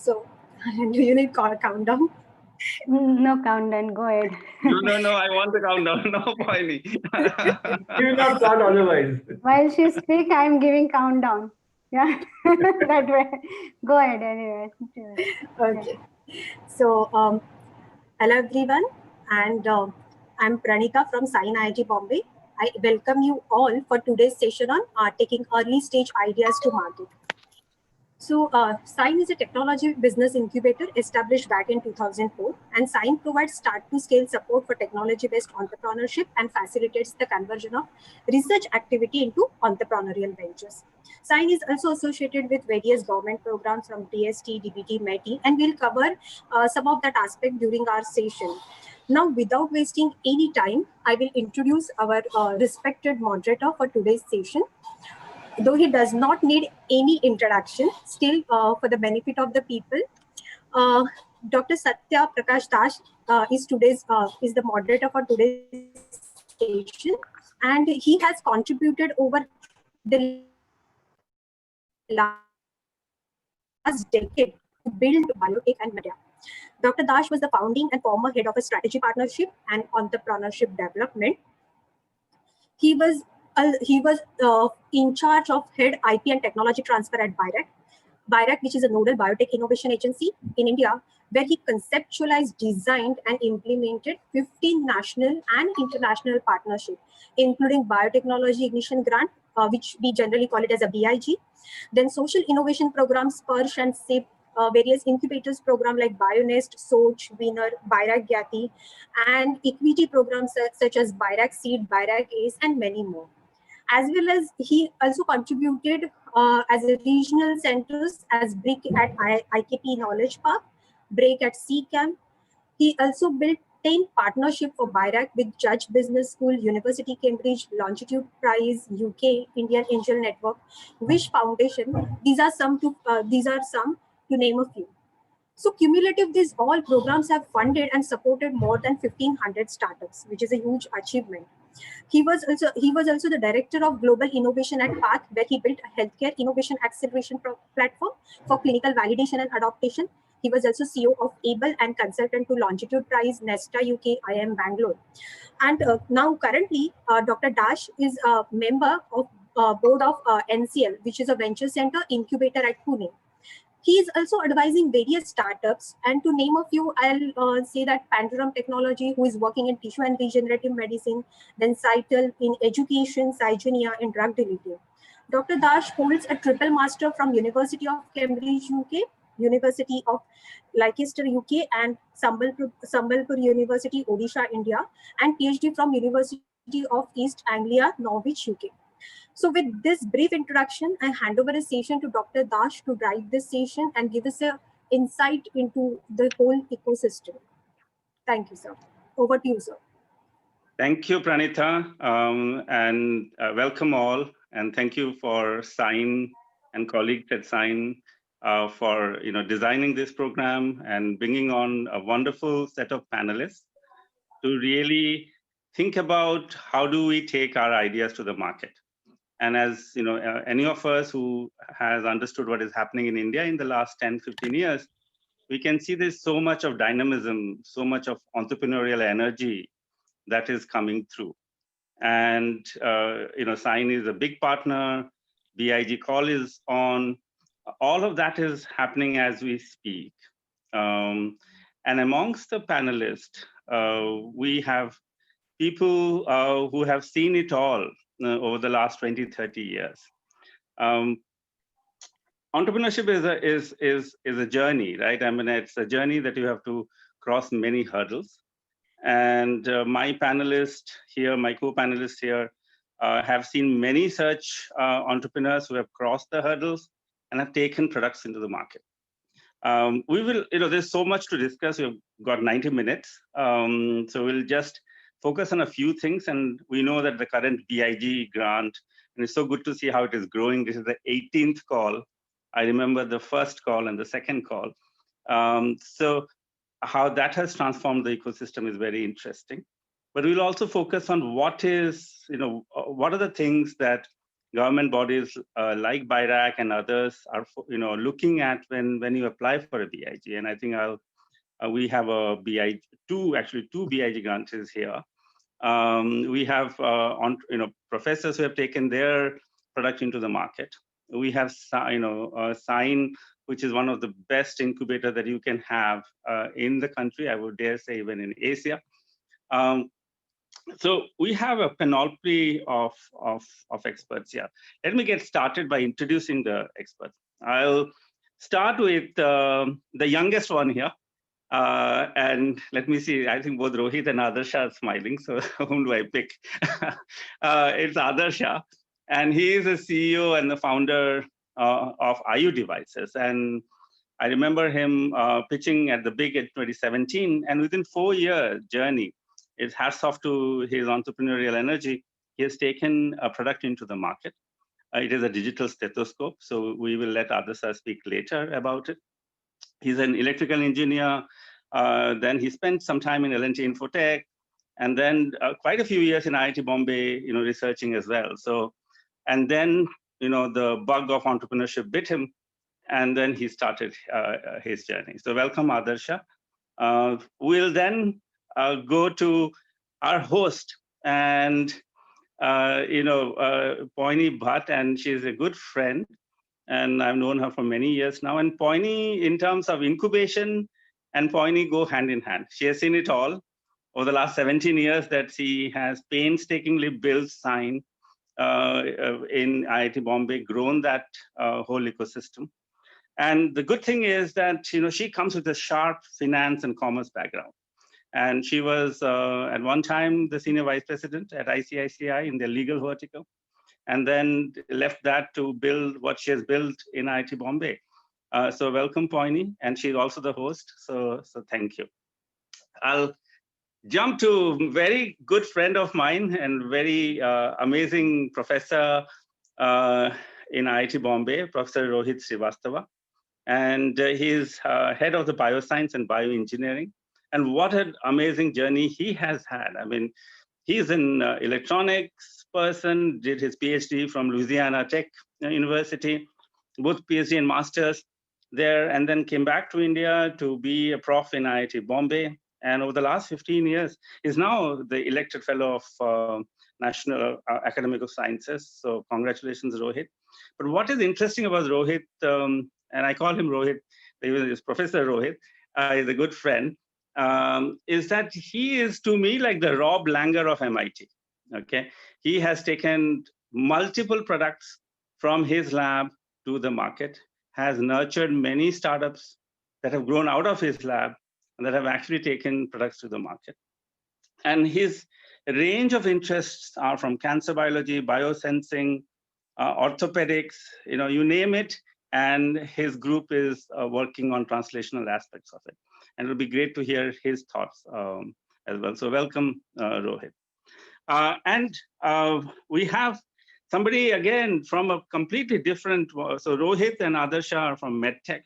So, do you need countdown? No countdown. Go ahead. No. I want the countdown. No, Poyni. You will not start otherwise. While she speaks, I am giving countdown. Yeah, that way. Go ahead anyway. Okay. So, hello everyone, and I'm Pranita from SINE IIT Bombay. I welcome you all for today's session on taking early stage ideas to market. So, SINE is a technology business incubator established back in 2004, and SINE provides start-to-scale support for technology-based entrepreneurship and facilitates the conversion of research activity into entrepreneurial ventures. SINE is also associated with various government programs from DST, DBT, METI, and we'll cover some of that aspect during our session. Now, without wasting any time, I will introduce our respected moderator for today's session. Though he does not need any introduction, still for the benefit of the people, Dr. Satya Prakash Dash is the moderator for today's session, and he has contributed over the last decade to build biotech and media. Dr. Dash was the founding and former head of a strategy partnership and entrepreneurship development. He was in charge of head IP and technology transfer at BIRAC, which is a nodal biotech innovation agency in India, where he conceptualized, designed, and implemented 15 national and international partnerships, including Biotechnology Ignition Grant, which we generally call it as a BIG, then social innovation programs, PERSH and SIP, various incubators program like BioNest, Soch, Winner, BIRAC Gyati, and equity programs such as BIRAC Seed, BIRAC ACE, and many more. As well as he also contributed as a regional centers as BRIC at IKP Knowledge Park, BREAK at CCAM. He also built 10 partnership for BIRAC with Judge Business School, University Cambridge, Longitude Prize, UK, Indian Angel Network, Wish Foundation. These are some to name a few. So cumulative, these all programs have funded and supported more than 1,500 startups, which is a huge achievement. He was also the director of global innovation at PATH, where he built a healthcare innovation acceleration platform for clinical validation and adaptation. He was also CEO of ABLE and consultant to Longitude Prize, Nesta UK, IIM Bangalore. And now currently, Dr. Dash is a member of board of NCL, which is a venture center incubator at Pune. He is also advising various startups, and to name a few, I'll say that Panduram Technology, who is working in tissue and regenerative medicine, then Cytal in education, Cygenia in drug delivery. Dr. Dash holds a triple master from University of Cambridge, UK, University of Leicester, UK, and Sambalpur University, Odisha, India, and PhD from University of East Anglia, Norwich, UK. So with this brief introduction, I hand over a session to Dr. Dash to drive this session and give us an insight into the whole ecosystem. Thank you, sir. Over to you, sir. Thank you, Pranita, and welcome all. And thank you for SINE and colleagues at SINE for designing this program and bringing on a wonderful set of panelists to really think about how do we take our ideas to the market. And as any of us who has understood what is happening in India in the last 10, 15 years, we can see there's so much of dynamism, so much of entrepreneurial energy that is coming through. And SINE is a big partner, BIG call is on, all of that is happening as we speak. And amongst the panelists, we have people who have seen it all over the last 20, 30 years. Entrepreneurship is a journey, right? I mean, it's a journey that you have to cross many hurdles. And my panelists here, my co-panelists here, have seen many such entrepreneurs who have crossed the hurdles and have taken products into the market. We will, there's so much to discuss. We've got 90 minutes. So we'll just focus on a few things. And we know that the current BIG grant, and it's so good to see how it is growing. This is the 18th call. I remember the first call and the second call. So how that has transformed the ecosystem is very interesting. But we'll also focus on what are the things that government bodies like BIRAC and others are, looking at when you apply for a BIG. And I think we have a BIG, two BIG grantees here. We have professors who have taken their product into the market. We have SINE, which is one of the best incubator that you can have in the country. I would dare say even in Asia. So we have a panoply of experts here. Let me get started by introducing the experts. I'll start with the youngest one here. And let me see, I think both Rohit and Adarsha are smiling, so whom do I pick? It's Adarsha, and he is the CEO and the founder of IU Devices. And I remember him pitching at the big at 2017, and within 4 year journey, it's hats off to his entrepreneurial energy. He has taken a product into the market. It is a digital stethoscope, so we will let Adarsha speak later about it. He's an electrical engineer. Then he spent some time in L&T Infotech, and then quite a few years in IIT Bombay, researching as well. So, and then, the bug of entrepreneurship bit him, and then he started his journey. So welcome, Adarsha. We'll then go to our host, and Poyni Bhatt, and she's a good friend, and I've known her for many years now. And Poyni, in terms of incubation, and Poyni go hand in hand. She has seen it all over the last 17 years that she has painstakingly built SINE in IIT Bombay, grown that whole ecosystem. And the good thing is that she comes with a sharp finance and commerce background. And she was at one time the senior vice president at ICICI in their legal vertical, and then left that to build what she has built in IIT Bombay. So welcome, Poyni, and she's also the host. So thank you. I'll jump to a very good friend of mine and very amazing professor in IIT Bombay, Professor Rohit Srivastava. And he's head of the Biosciences and Bioengineering. And what an amazing journey he has had. I mean, he's an electronics person, did his PhD from Louisiana Tech University, both PhD and masters there, and then came back to India to be a prof in IIT Bombay. And over the last 15 years, is now the elected fellow of National Academy of Sciences. So congratulations, Rohit. But what is interesting about Rohit, and I call him Rohit, even his Professor Rohit, is a good friend, is that he is to me like the Rob Langer of MIT. Okay, he has taken multiple products from his lab to the market, has nurtured many startups that have grown out of his lab and that have actually taken products to the market. And his range of interests are from cancer biology, biosensing, orthopedics, you name it. And his group is working on translational aspects of it. And it'll be great to hear his thoughts as well. So welcome, Rohit. And we have somebody, again, from a completely different, so Rohit and Adarsha are from MedTech,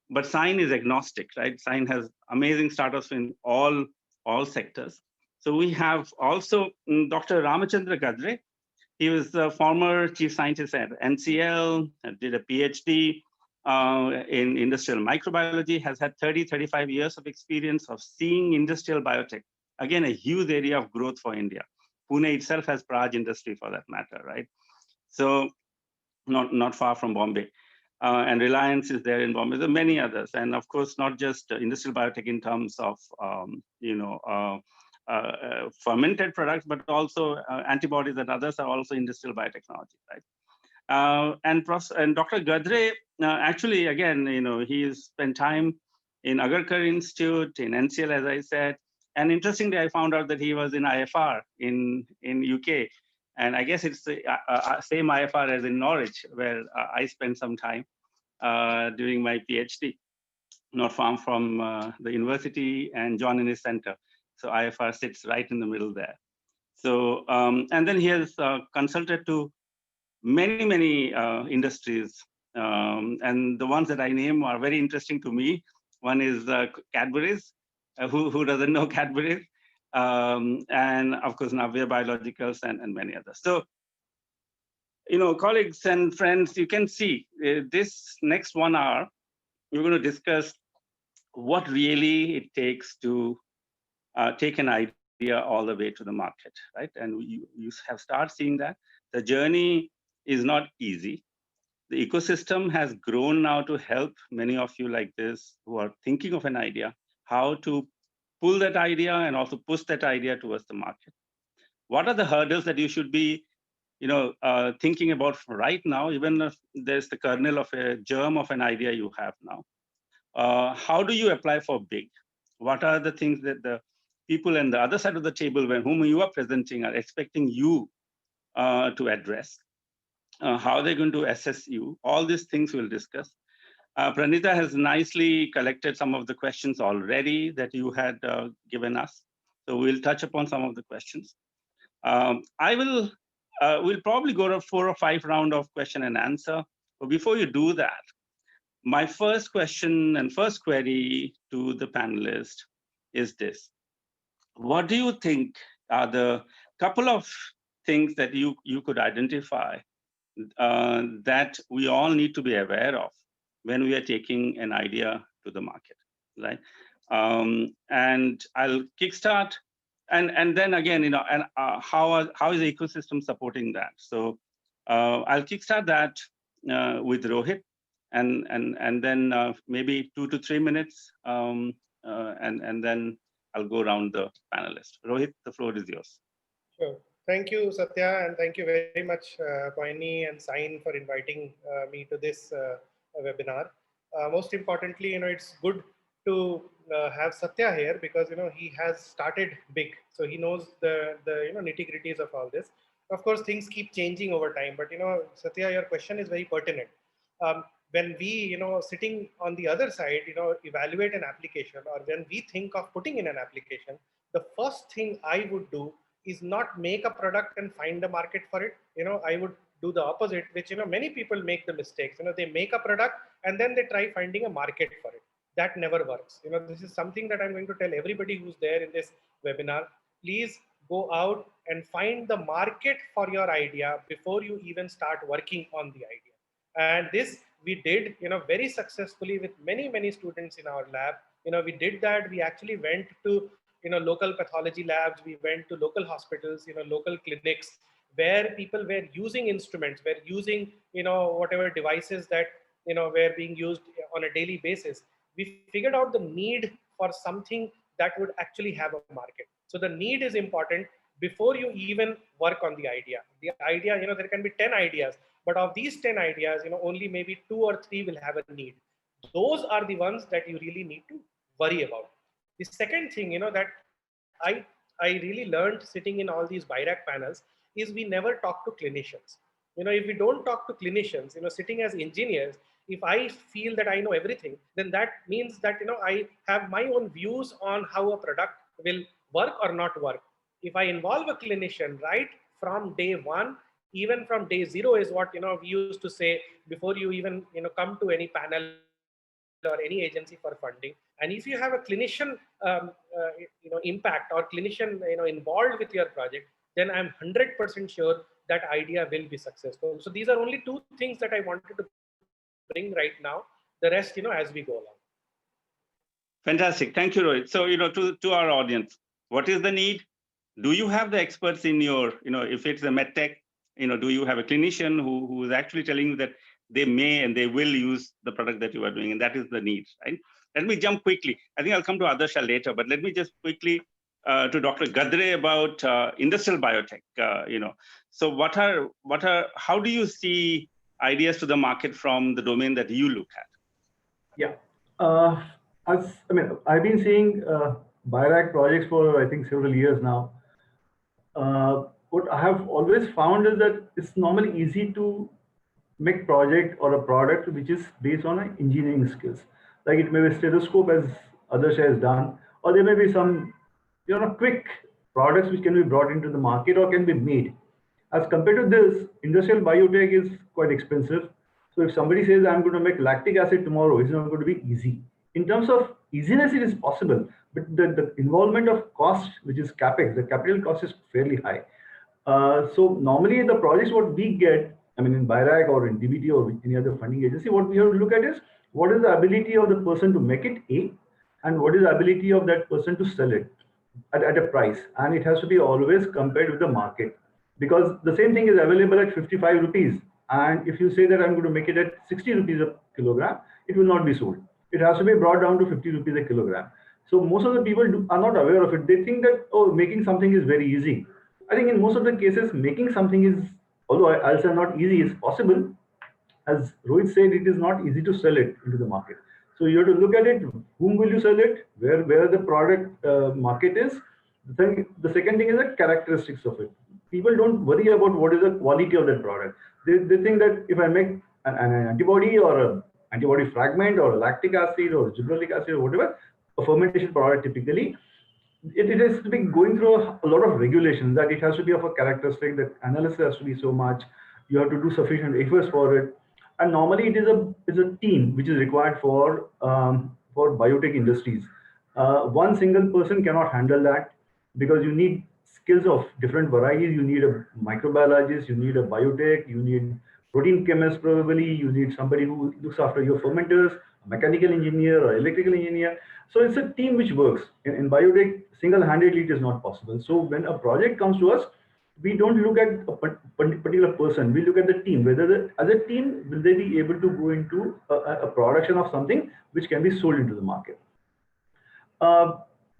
but SINE is agnostic, right? SINE has amazing startups in all sectors. So we have also Dr. Ramchandra Gadre. He was the former chief scientist at NCL, did a PhD in industrial microbiology, has had 35 years of experience of seeing industrial biotech. Again, a huge area of growth for India. Pune itself has Praj industry for that matter, right? So not far from Bombay. And Reliance is there in Bombay. There are many others. And of course, not just industrial biotech in terms of, fermented products, but also antibodies and others are also industrial biotechnology, right? And Dr. Gadre, actually, again, he's spent time in Agarkar Institute, in NCL, as I said. And interestingly, I found out that he was in IFR in UK. And I guess it's the same IFR as in Norwich, where I spent some time during my PhD, not far from the university and John Innes Center. So IFR sits right in the middle there. So, and then he has consulted to many industries. And the ones that I name are very interesting to me. One is Cadbury's. Who doesn't know Cadbury's? And of course, Navya Biologicals and many others. So colleagues and friends, you can see this next 1 hour, we're going to discuss what really it takes to take an idea all the way to the market, right? And you have started seeing that the journey is not easy. The ecosystem has grown now to help many of you like this who are thinking of an idea, how to pull that idea and also push that idea towards the market. What are the hurdles that you should be thinking about right now, even if there's the kernel of a germ of an idea you have now? How do you apply for big? What are the things that the people on the other side of the table, whom you are presenting, are expecting you to address? How are they going to assess you? All these things we'll discuss. Pranita has nicely collected some of the questions already that you had given us. So we'll touch upon some of the questions. We'll probably go to 4 or 5 rounds of question and answer. But before you do that, my first question and first query to the panelists is this. What do you think are the couple of things that you could identify that we all need to be aware of when we are taking an idea to the market, right? And I'll kickstart, and then again, how is the ecosystem supporting that? So I'll kickstart that with Rohit, and then maybe 2 to 3 minutes, and then I'll go around the panelists. Rohit, the floor is yours. Sure. Thank you, Satya, and thank you very much, Poyni and SINE, for inviting me to this webinar. Most importantly, it's good to have Satya here because he has started big, so he knows the nitty-gritties of all this. Of course, things keep changing over time, but Satya, your question is very pertinent. When we sitting on the other side, evaluate an application, or when we think of putting in an application, the first thing I would do is not make a product and find a market for it. I would do the opposite, which many people make the mistakes. They make a product and then they try finding a market for it. That never works. This is something that I'm going to tell everybody who's there in this webinar. Please go out and find the market for your idea before you even start working on the idea. And this we did very successfully with many students in our lab. We did that. We actually went to local pathology labs. We went to local hospitals, local clinics, where people were using instruments, were using whatever devices that were being used on a daily basis. We figured out the need for something that would actually have a market. So the need is important before you even work on the idea. The idea, there can be 10 ideas, but of these 10 ideas, only maybe 2 or 3 will have a need. Those are the ones that you really need to worry about. The second thing, that I really learned sitting in all these BIRAC panels is we never talk to clinicians. If we don't talk to clinicians, sitting as engineers, if I feel that I know everything, then that means that, I have my own views on how a product will work or not work. If I involve a clinician right from day one, even from day 0 is what, we used to say before you even, come to any panel or any agency for funding. And if you have a clinician, impact or clinician, involved with your project, then I'm 100% sure that idea will be successful. So these are only 2 things that I wanted to bring right now. The rest, as we go along. Fantastic. Thank you, Rohit. So, to our audience, what is the need? Do you have the experts in your, if it's a medtech, do you have a clinician who is actually telling you that they may and they will use the product that you are doing, and that is the need, right? Let me jump quickly. I think I'll come to Adarsha later, but let me just quickly to Dr. Gadre about industrial biotech. So how do you see ideas to the market from the domain that you look at? Yeah, I've been seeing BIRAC projects for I think several years now. What I have always found is that it's normally easy to make project or a product which is based on engineering skills. Like it may be a stethoscope, as Adarsha has done, or there may be some quick products which can be brought into the market or can be made. As compared to this, industrial biotech is quite expensive. So if somebody says I'm going to make lactic acid tomorrow, it's not going to be easy. In terms of easiness, it is possible, but the involvement of cost, which is capex, the capital cost is fairly high. So normally the projects what we get I mean, in BIRAC or in DBT or any other funding agency, what we have to look at is what is the ability of the person to make it A, and what is the ability of that person to sell it at a price. And it has to be always compared with the market, because the same thing is available at 55 rupees. And if you say that I'm going to make it at 60 rupees a kilogram, it will not be sold. It has to be brought down to 50 rupees a kilogram. So most of the people are not aware of it. They think that, oh, making something is very easy. I think in most of the cases, making something is, although I'll say not easy, is possible. As Rohit said, it is not easy to sell it into the market. So you have to look at it, whom will you sell it, where the product market is. The second thing is the characteristics of it. People don't worry about what is the quality of that product. They think that if I make an antibody or an antibody fragment or lactic acid or gibberellic acid or whatever, a fermentation product typically, it has to be going through a lot of regulations, that it has to be of a characteristic, that analysis has to be so much, you have to do sufficient efforts for it. And normally it is a team which is required for biotech industries. One single person cannot handle that, because you need skills of different varieties. You need a microbiologist, you need a biotech, you need protein chemist probably, you need somebody who looks after your fermenters, a mechanical engineer or electrical engineer. So it's a team which works. In biotech, single-handedly it is not possible. So when a project comes to us, we don't look at a particular person. We look at the team. Whether as a team, will they be able to go into a production of something which can be sold into the market.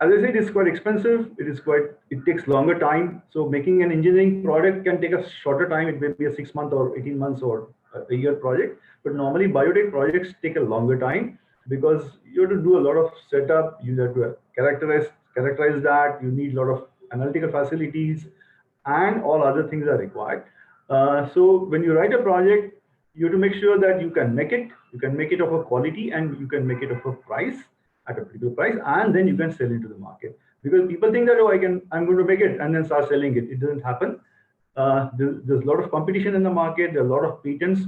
As I said, it's quite expensive. It takes longer time. So making an engineering product can take a shorter time. It may be a 6 month or 18 months or a year project. But normally biotech projects take a longer time, because you have to do a lot of setup. You have to characterize that. You need a lot of analytical facilities, and all other things are required. So when you write a project, you have to make sure that you can make it of a quality, and you can make it of a price, at a particular price, and then you can sell it to the market. Because people think that, oh, I'm going to make it and then start selling it. It doesn't happen. There's a lot of competition in the market. There are a lot of patents.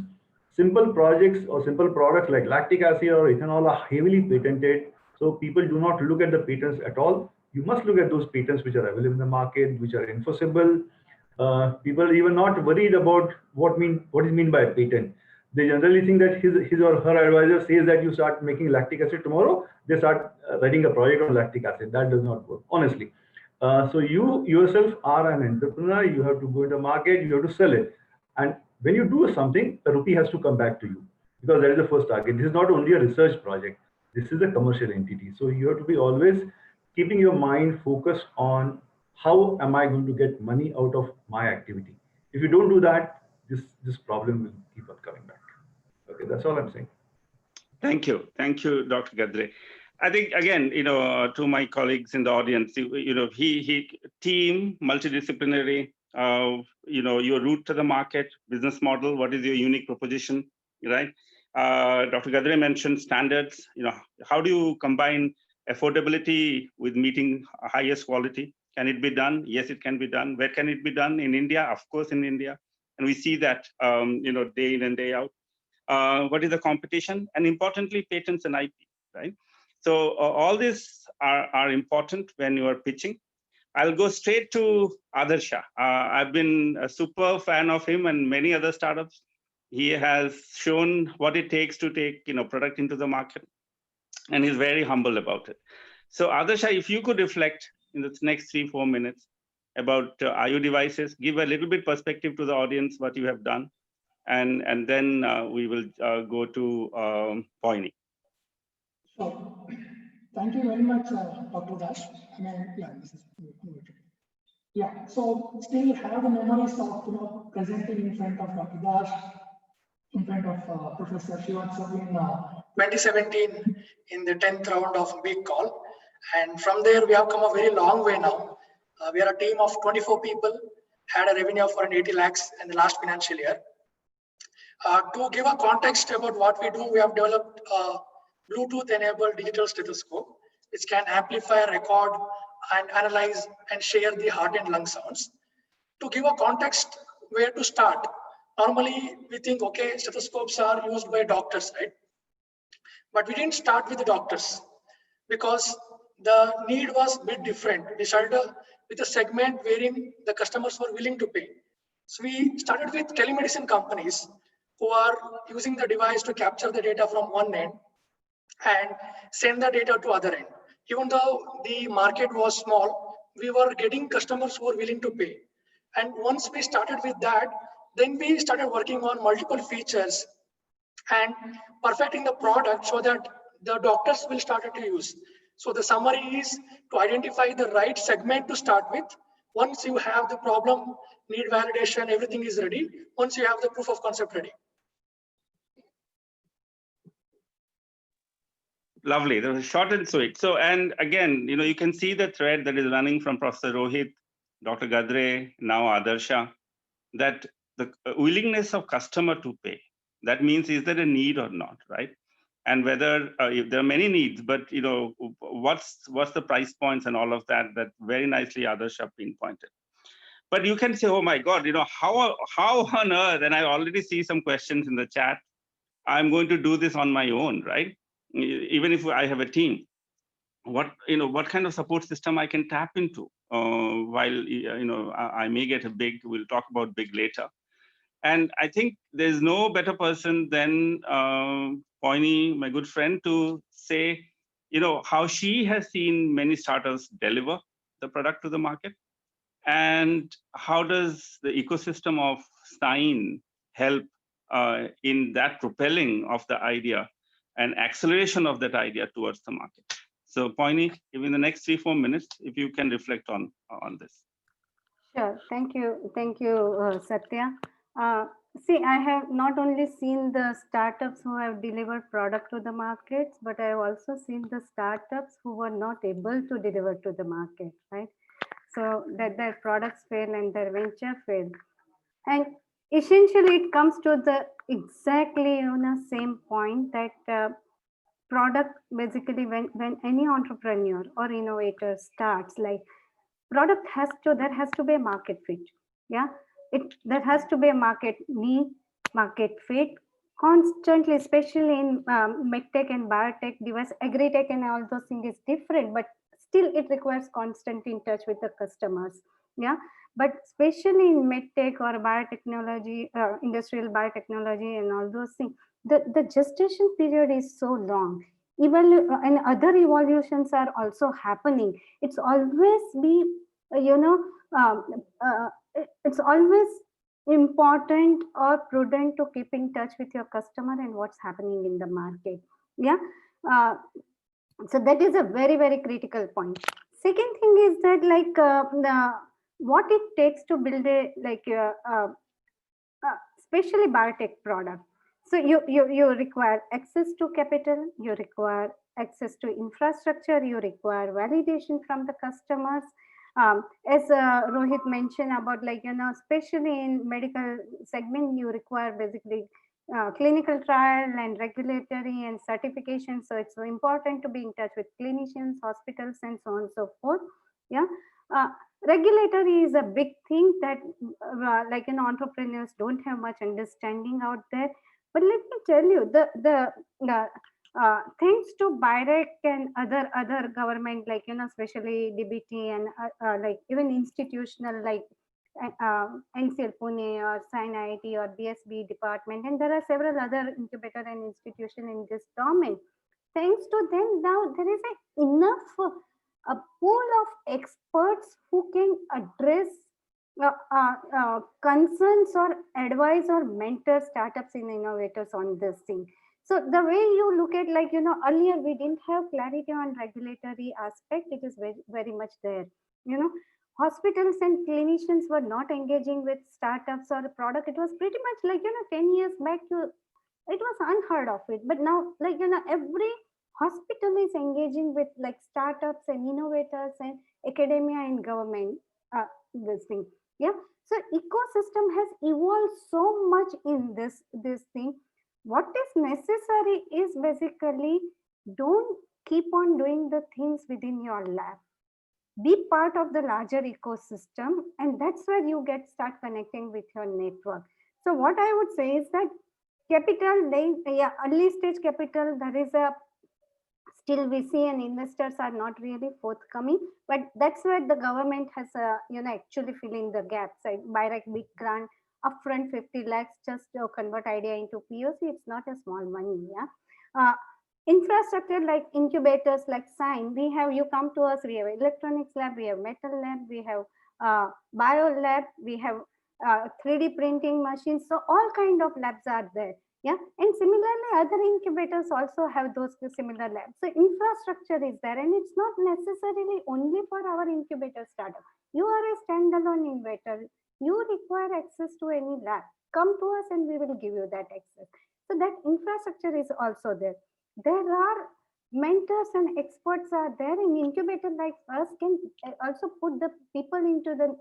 Simple projects or simple products like lactic acid or ethanol are heavily patented. So people do not look at the patents at all. You must look at those patents which are available in the market, which are enforceable. People are even not worried about what is meant by a patent. They generally think that his or her advisor says that you start making lactic acid tomorrow, they start writing a project on lactic acid. That does not work, honestly. So you yourself are an entrepreneur. You have to go to the market, you have to sell it. And when you do something, a rupee has to come back to you, because that is the first target. This is not only a research project. This is a commercial entity. So you have to be always keeping your mind focused on how am I going to get money out of my activity. If you don't do that, this problem will keep on coming back. Okay, that's all I'm saying. Thank you, Dr. Gadre. I think again, to my colleagues in the audience, he team, multidisciplinary, your route to the market, business model, what is your unique proposition, right? Dr. Gadre mentioned standards. How do you combine affordability with meeting highest quality? Can it be done? Yes, it can be done. Where can it be done? In India, of course, in India. And we see that, day in and day out. What is the competition? And importantly, patents and IP, right? So all these are important when you are pitching. I'll go straight to Adarsha. I've been a super fan of him and many other startups. He has shown what it takes to take product into the market, and he's very humble about it. So Adarsha, if you could reflect in the next 3-4 minutes about IO devices, give a little bit perspective to the audience what you have done, and then we will go to Poyni. So, thank you very much, Dr. Dash. So still have the memories of presenting in front of Dr. Dash, in front of Professor Srivastava in 2017 in the 10th round of Big Call, and from there we have come a very long way now. We are a team of 24 people, had a revenue of around 80 lakhs in the last financial year. To give a context about what we do, we have developed a Bluetooth-enabled digital stethoscope, which can amplify, record, and analyze and share the heart and lung sounds. To give a context where to start, normally we think, okay, stethoscopes are used by doctors, right? But we didn't start with the doctors because the need was a bit different. We started with a segment wherein the customers were willing to pay. So we started with telemedicine companies who are using the device to capture the data from one end and send the data to other end. Even though the market was small, we were getting customers who were willing to pay. And once we started with that, then we started working on multiple features and perfecting the product so that the doctors will start to use. So the summary is to identify the right segment to start with. Once you have the problem, need validation, everything is ready. Once you have the proof of concept ready. Lovely. That was short and sweet. So, and again, you can see the thread that is running from Professor Rohit, Dr. Gadre, now Adarsha, that the willingness of customer to pay. That means, is there a need or not, right? And whether if there are many needs, but what's the price points and all of that very nicely Adarsha pinpointed. But you can say, oh my God, how on earth? And I already see some questions in the chat. I'm going to do this on my own, right? Even if I have a team, what kind of support system I can tap into? While I may get a big. We'll talk about big later. And I think there's no better person than Poyni, my good friend, to say, how she has seen many startups deliver the product to the market, and how does the ecosystem of SINE help in that propelling of the idea and acceleration of that idea towards the market. So Poyni, in the next 3-4 minutes, if you can reflect on this. Sure. Thank you, Satya. See, I have not only seen the startups who have delivered product to the markets, but I have also seen the startups who were not able to deliver to the market, right? So that their products fail and their venture failed. And essentially it comes to the exactly same point that product, basically when any entrepreneur or innovator starts, like product there has to be a market fit. Yeah, there has to be a market need, market fit constantly, especially in medtech and biotech device. Agri-tech and all those things is different, but still it requires constant in touch with the customers. Yeah, but especially in medtech or biotechnology, industrial biotechnology and all those things, the gestation period is so long. And other evolutions are also happening. It's always be it's always important or prudent to keep in touch with your customer and what's happening in the market. Yeah, so that is a very, very critical point. Second thing is that what it takes to build a especially biotech product. So you require access to capital, you require access to infrastructure, you require validation from the customers. As Rohit mentioned about especially in medical segment, you require basically clinical trial and regulatory and certification. So it's so important to be in touch with clinicians, hospitals, and so on and so forth. Yeah. Regulatory is a big thing that entrepreneurs don't have much understanding out there. But let me tell you, thanks to BIREC and other government, especially DBT and even institutional NCL Pune or SINE IIT or BSB department, and there are several other incubator and institution in this domain. Thanks to them, now there is enough a pool of experts who can address concerns or advise or mentor startups and innovators on this thing. So the way you look at earlier we didn't have clarity on regulatory aspect. It is very, very much there. Hospitals and clinicians were not engaging with startups or a product. It was pretty much 10 years back, it was unheard of it. But now every hospital is engaging with startups and innovators and academia and government, this thing. Yeah, so ecosystem has evolved so much in this thing. What is necessary is basically don't keep on doing the things within your lab. Be part of the larger ecosystem, and that's where you start connecting with your network. So what I would say is that capital, early stage capital, there is still VC and investors are not really forthcoming, but that's where the government has actually filling the gaps. Like BIREC big grant upfront 50 lakhs just to convert idea into POC. It's not a small money. Infrastructure like incubators like SINE, we have, you come to us, we have electronics lab, we have metal lab, we have bio lab, we have 3D printing machines. So all kind of labs are there. Yeah, and similarly, other incubators also have those similar labs. So infrastructure is there, and it's not necessarily only for our incubator startup. You are a standalone innovator. You require access to any lab. Come to us, and we will give you that access. So that infrastructure is also there. There are mentors and experts are there in incubator like us can also put the people into the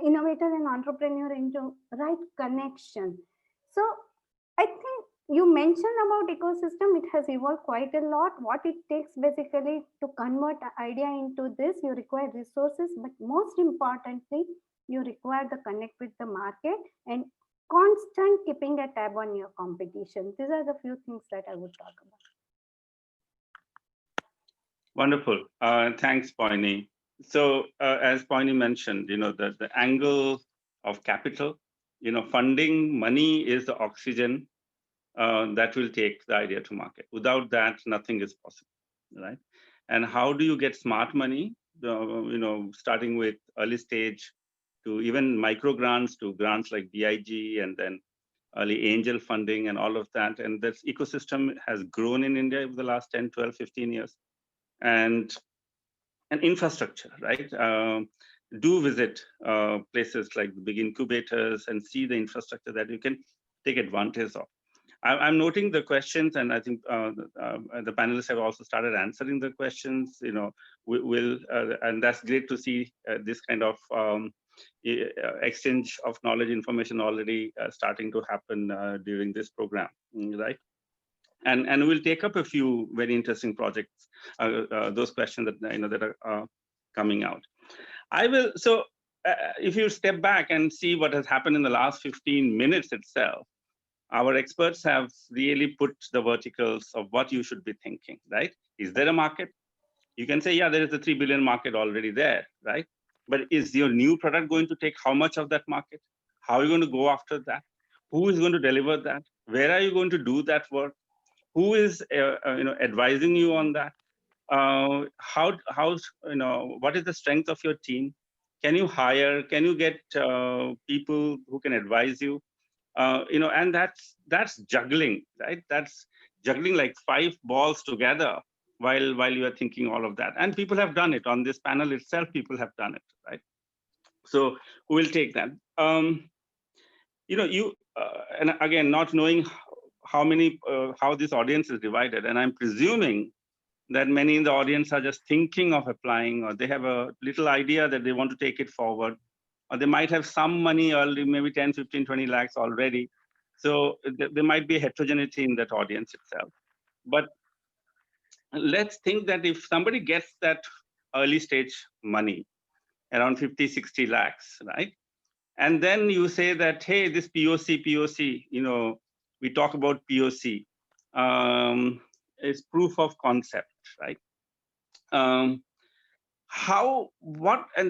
innovator and entrepreneur into right connection. So I think you mentioned about ecosystem. It has evolved quite a lot. What it takes basically to convert an idea into this, you require resources, but most importantly, you require the connect with the market and constant keeping a tab on your competition. These are the few things that I would talk about. Wonderful. Thanks, Poyni. So as Poyni mentioned, the angle of capital, funding, money is the oxygen that will take the idea to market. Without that, nothing is possible, right? And how do you get smart money? Starting with early stage to even micro grants to grants like BIG and then early angel funding and all of that. And this ecosystem has grown in India over the last 10, 12, 15 years. And infrastructure, right? Do visit places like the big incubators and see the infrastructure that you can take advantage of. I'm noting the questions, and I think the panelists have also started answering the questions. And that's great to see this kind of exchange of knowledge, information already starting to happen during this program, right? And we'll take up a few very interesting projects, those questions that that are coming out. I will. So if you step back and see what has happened in the last 15 minutes itself, our experts have really put the verticals of what you should be thinking, right? Is there a market? You can say, yeah, there is a 3 billion market already there, right? But is your new product going to take how much of that market? How are you going to go after that? Who is going to deliver that? Where are you going to do that work? Who is advising you on that? What is the strength of your team? Can you hire? Can you get people who can advise you? And that's juggling, right? That's juggling like 5 balls together while you are thinking all of that. And people have done it on this panel itself. People have done it, right? So who will take that? And again, not knowing how this audience is divided, and I'm presuming that many in the audience are just thinking of applying, or they have a little idea that they want to take it forward, or they might have some money early, maybe 10, 15, 20 lakhs already. So there might be heterogeneity in that audience itself. But let's think that if somebody gets that early stage money, around 50, 60 lakhs, right? And then you say that, hey, this POC, we talk about POC, is proof of concept, right? And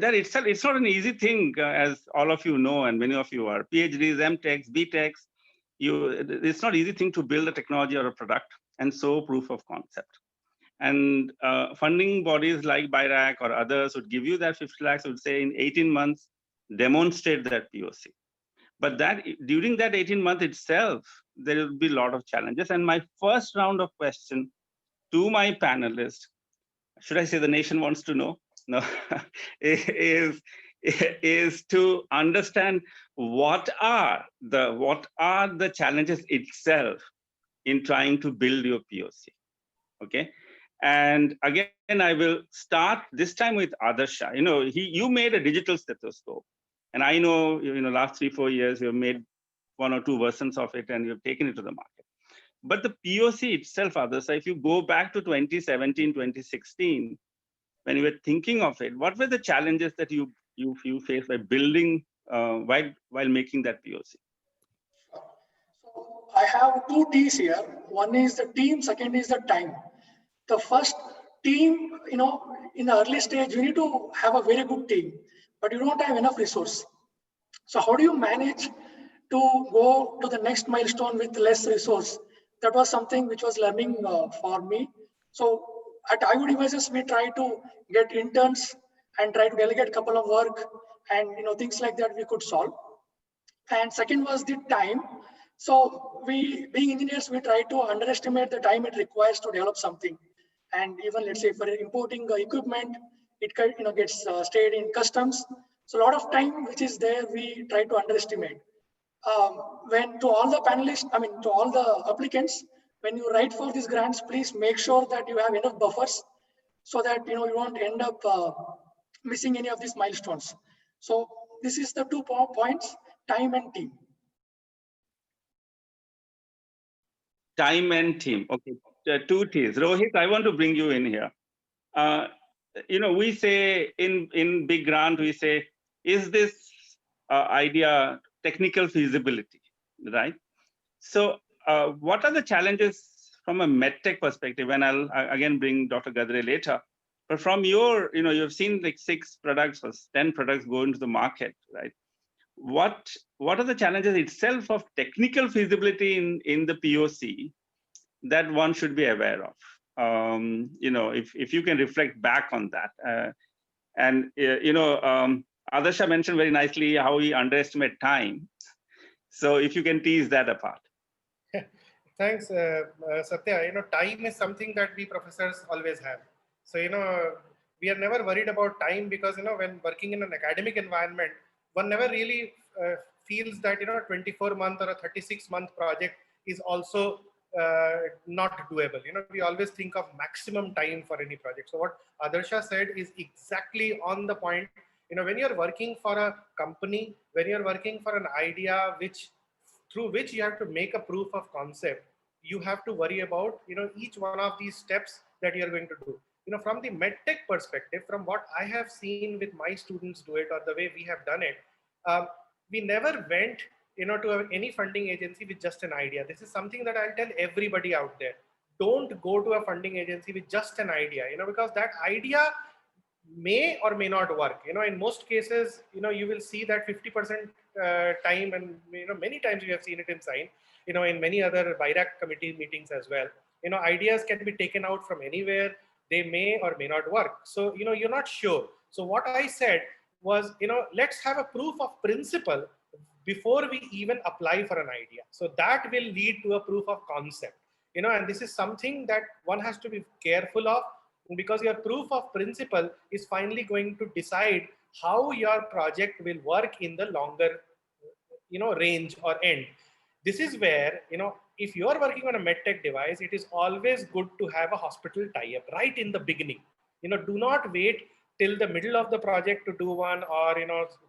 that itself, it's not an easy thing, as all of you know, and many of you are PhDs, MTechs, BTechs. It's not an easy thing to build a technology or a product, and so proof of concept. And funding bodies like BIRAC or others would give you that 50 lakhs, would say in 18 months, demonstrate that POC. But during that 18 months itself, there will be a lot of challenges. And my first round of question to my panelists, should I say the nation wants to know? No, is to understand what are the challenges itself in trying to build your POC. Okay. And again, I will start this time with Adarsha. You made a digital stethoscope. And I know, last 3-4 years, you have made 1 or 2 versions of it and you have taken it to the market. But the POC itself, Adarsha, if you go back to 2017, 2016, when you were thinking of it, what were the challenges that you faced by building, while making that POC? So I have 2 T's here. One is the team, second is the time. The first team, in the early stage, you need to have a very good team, but you don't have enough resource. So how do you manage to go to the next milestone with less resource. That was something which was learning for me. So at IO Devices, we try to get interns and try to delegate a couple of work and things like that we could solve. And second was the time. So we, being engineers, we try to underestimate the time it requires to develop something. And even let's say for importing equipment, it gets stayed in customs. So a lot of time which is there, we try to underestimate. When to all the panelists, I mean to all the applicants, when you write for these grants, please make sure that you have enough buffers so that you won't end up missing any of these milestones. So this is the 2 points: time and team. Time and team. Okay, 2 T's. Rohit, I want to bring you in here. We say in big grant, we say, is this idea technical feasibility, right? So what are the challenges from a medtech perspective? And I'll again bring Dr. Gadre later. But from your, you've seen like 6 products or 10 products go into the market, right? What are the challenges itself of technical feasibility in the POC that one should be aware of? If you can reflect back on that. Adarsha mentioned very nicely how we underestimate time. So if you can tease that apart. Thanks, Satya. Time is something that we professors always have. So, we are never worried about time because, when working in an academic environment, one never really feels that, 24-month or a 36-month project is also not doable. We always think of maximum time for any project. So what Adarsha said is exactly on the point. When you're working for a company, when you're working for an idea through which you have to make a proof of concept, you have to worry about each one of these steps that you're going to do. From the medtech perspective, from what I have seen with my students do it or the way we have done it, we never went to any funding agency with just an idea. This is something that I'll tell everybody out there. Don't go to a funding agency with just an idea, because that idea may or may not work. In most cases, you will see that 50% time, and many times we have seen it in SINE, in many other BIRAC committee meetings as well. Ideas can be taken out from anywhere. They may or may not work. So, you're not sure. So what I said was, let's have a proof of principle before we even apply for an idea. So that will lead to a proof of concept, and this is something that one has to be careful of, because your proof of principle is finally going to decide how your project will work in the longer, range or end. This is where, if you are working on a medtech device, it is always good to have a hospital tie-up right in the beginning. Do not wait till the middle of the project to do one, or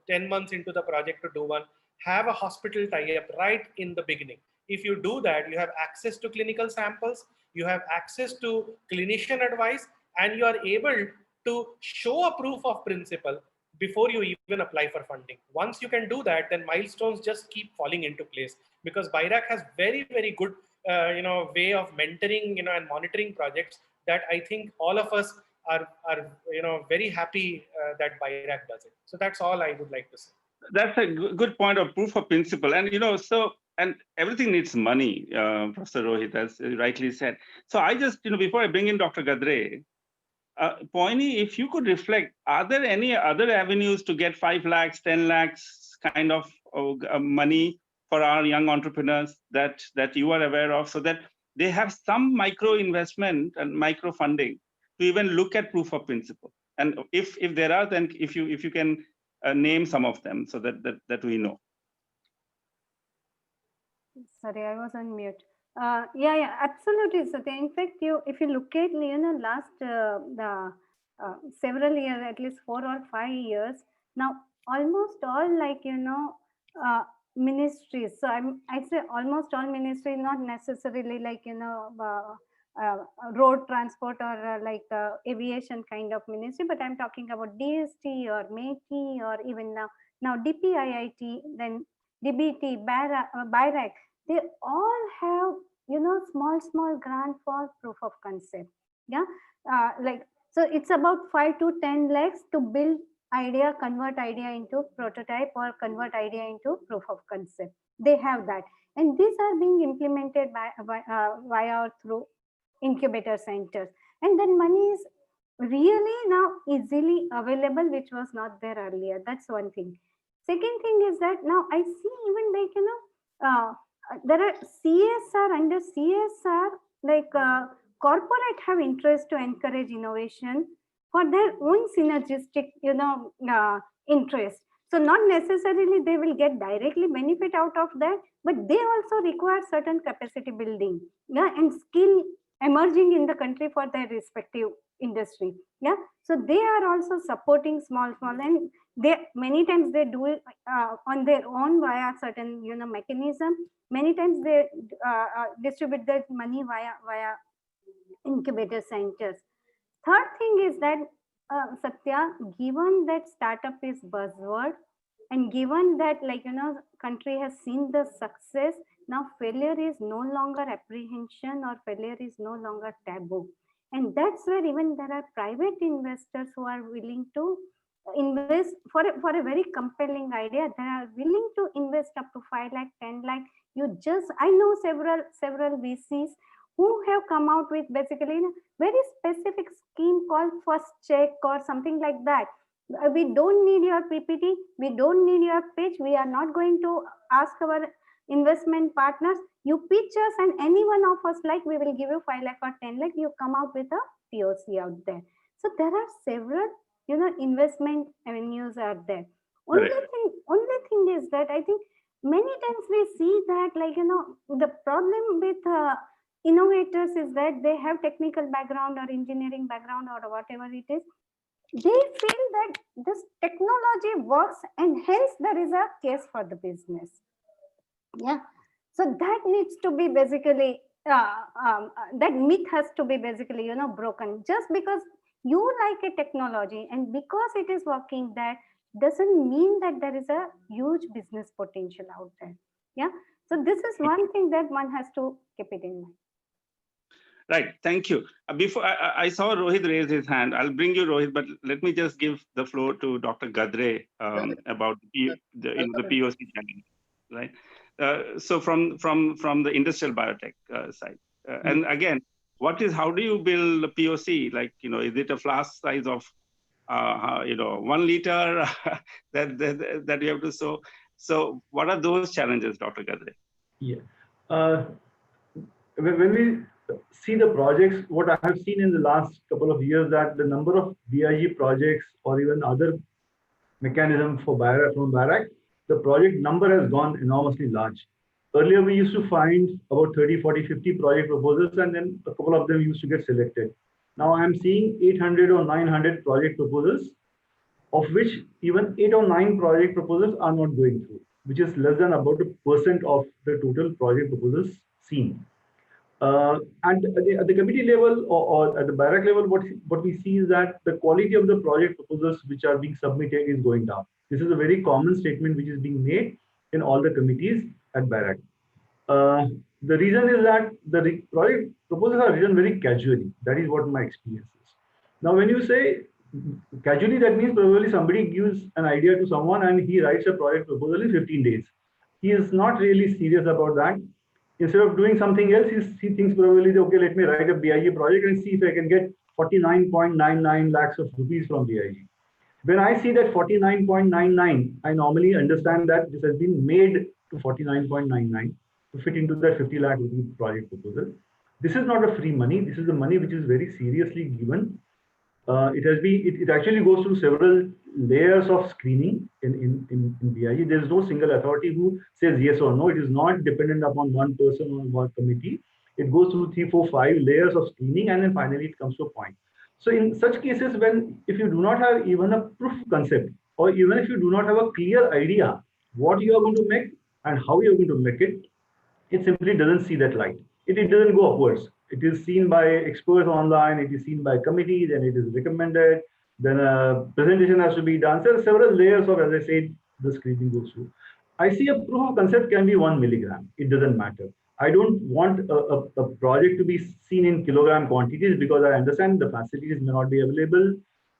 10 months into the project to do one. Have a hospital tie-up right in the beginning. If you do that, you have access to clinical samples, you have access to clinician advice, and you are able to show a proof of principle before you even apply for funding. Once you can do that, then milestones just keep falling into place, because BIRAC has very, very good way of mentoring and monitoring projects that I think all of us are very happy that BIRAC does it. So that's all I would like to say. That's a good point of proof of principle. And and everything needs money, Professor Rohit, as rightly said. So I just, before I bring in Dr. Gadre, Poyni, if you could reflect, are there any other avenues to get 5 lakhs, 10 lakhs kind of money for our young entrepreneurs that you are aware of, so that they have some micro investment and micro funding to even look at proof of principle? And if there are, then if you can name some of them so that we know. Sorry, I was on mute. Yeah, absolutely. So, in fact, if you look at last several years, at least 4 or 5 years now, almost all ministries. So I say almost all ministries, not necessarily road transport or aviation kind of ministry, but I'm talking about DST or METI, or even now DPIIT, then DBT, BIRAC. They all have small grant for proof of concept. Yeah, so it's about 5 to 10 lakhs to build idea, convert idea into prototype, or convert idea into proof of concept. They have that. And these are being implemented via or through incubator centers. And then money is really now easily available, which was not there earlier. That's one thing. Second thing is that now I see even like, there are CSR, under CSR, like corporate have interest to encourage innovation for their own synergistic, interest. So not necessarily they will get directly benefit out of that, but they also require certain capacity building, yeah, and skill emerging in the country for their respective industry. Yeah, so they are also supporting small, and they many times they do it on their own via certain mechanism. Many times they distribute that money via incubator centers. Third thing is that Satya, given that startup is buzzword, and given that country has seen the success, now failure is no longer apprehension, or failure is no longer taboo. And that's where even there are private investors who are willing to invest for a very compelling idea. They are willing to invest up to 5 lakh, 10 lakh. I know several VCs who have come out with basically very specific scheme called first check or something like that. We don't need your PPT, we don't need your pitch, we are not going to ask our investment partners. You pitch us and any one of us, like, we will give you 5 lakh or 10 lakh, you come out with a POC out there. So there are several investment avenues are there. Only thing is that I think many times we see that the problem with innovators is that they have technical background or engineering background or whatever it is. They feel that this technology works and hence there is a case for the business. Yeah, so that needs to be basically that myth has to be basically broken. Just because you like a technology and because it is working, that doesn't mean that there is a huge business potential out there. Yeah, so this is one thing that one has to keep it in mind. Right, thank you. Before I saw Rohit raise his hand, I'll bring you, Rohit, but let me just give the floor to Dr. Gadre about the POC challenge, right? So from the industrial biotech side, and again, how do you build a POC? Like, is it a flask size of 1 liter that you have to sow? So what are those challenges, Dr. Gadre? Yeah, when we see the projects, what I have seen in the last couple of years, that the number of BIG projects or even other mechanisms for BIRAC, the project number has gone enormously large. Earlier, we used to find about 30, 40, 50 project proposals, and then a couple of them used to get selected. Now I'm seeing 800 or 900 project proposals, of which even 8 or 9 project proposals are not going through, which is less than about 1% of the total project proposals seen. And at the committee level or at the BIRAC level, what we see is that the quality of the project proposals which are being submitted is going down. This is a very common statement which is being made in all the committees at BIRAC. The reason is that the project proposals are written very casually. That is what my experience is. Now, when you say casually, that means probably somebody gives an idea to someone and he writes a project proposal in 15 days. He is not really serious about that. Instead of doing something else, he thinks probably, okay, let me write a BIG project and see if I can get 49.99 lakhs of rupees from BIG. When I see that 49.99, I normally understand that this has been made to 49.99 to fit into that 50 lakh rupee project proposal. This is not a free money. This is the money which is very seriously given. It actually goes through several layers of screening in BIG. There is no single authority who says yes or no. It is not dependent upon one person or one committee. It goes through 3, 4, 5 layers of screening, and then finally it comes to a point. So in such cases, if you do not have even a proof concept, or even if you do not have a clear idea what you are going to make and how you are going to make it, it simply doesn't see that light. It doesn't go upwards. It is seen by experts online, it is seen by committees, and it is recommended. Then a presentation has to be done. There are several layers of, as I said, the screening goes through. I see a proof of concept can be 1 milligram. It doesn't matter. I don't want a project to be seen in kilogram quantities, because I understand the facilities may not be available.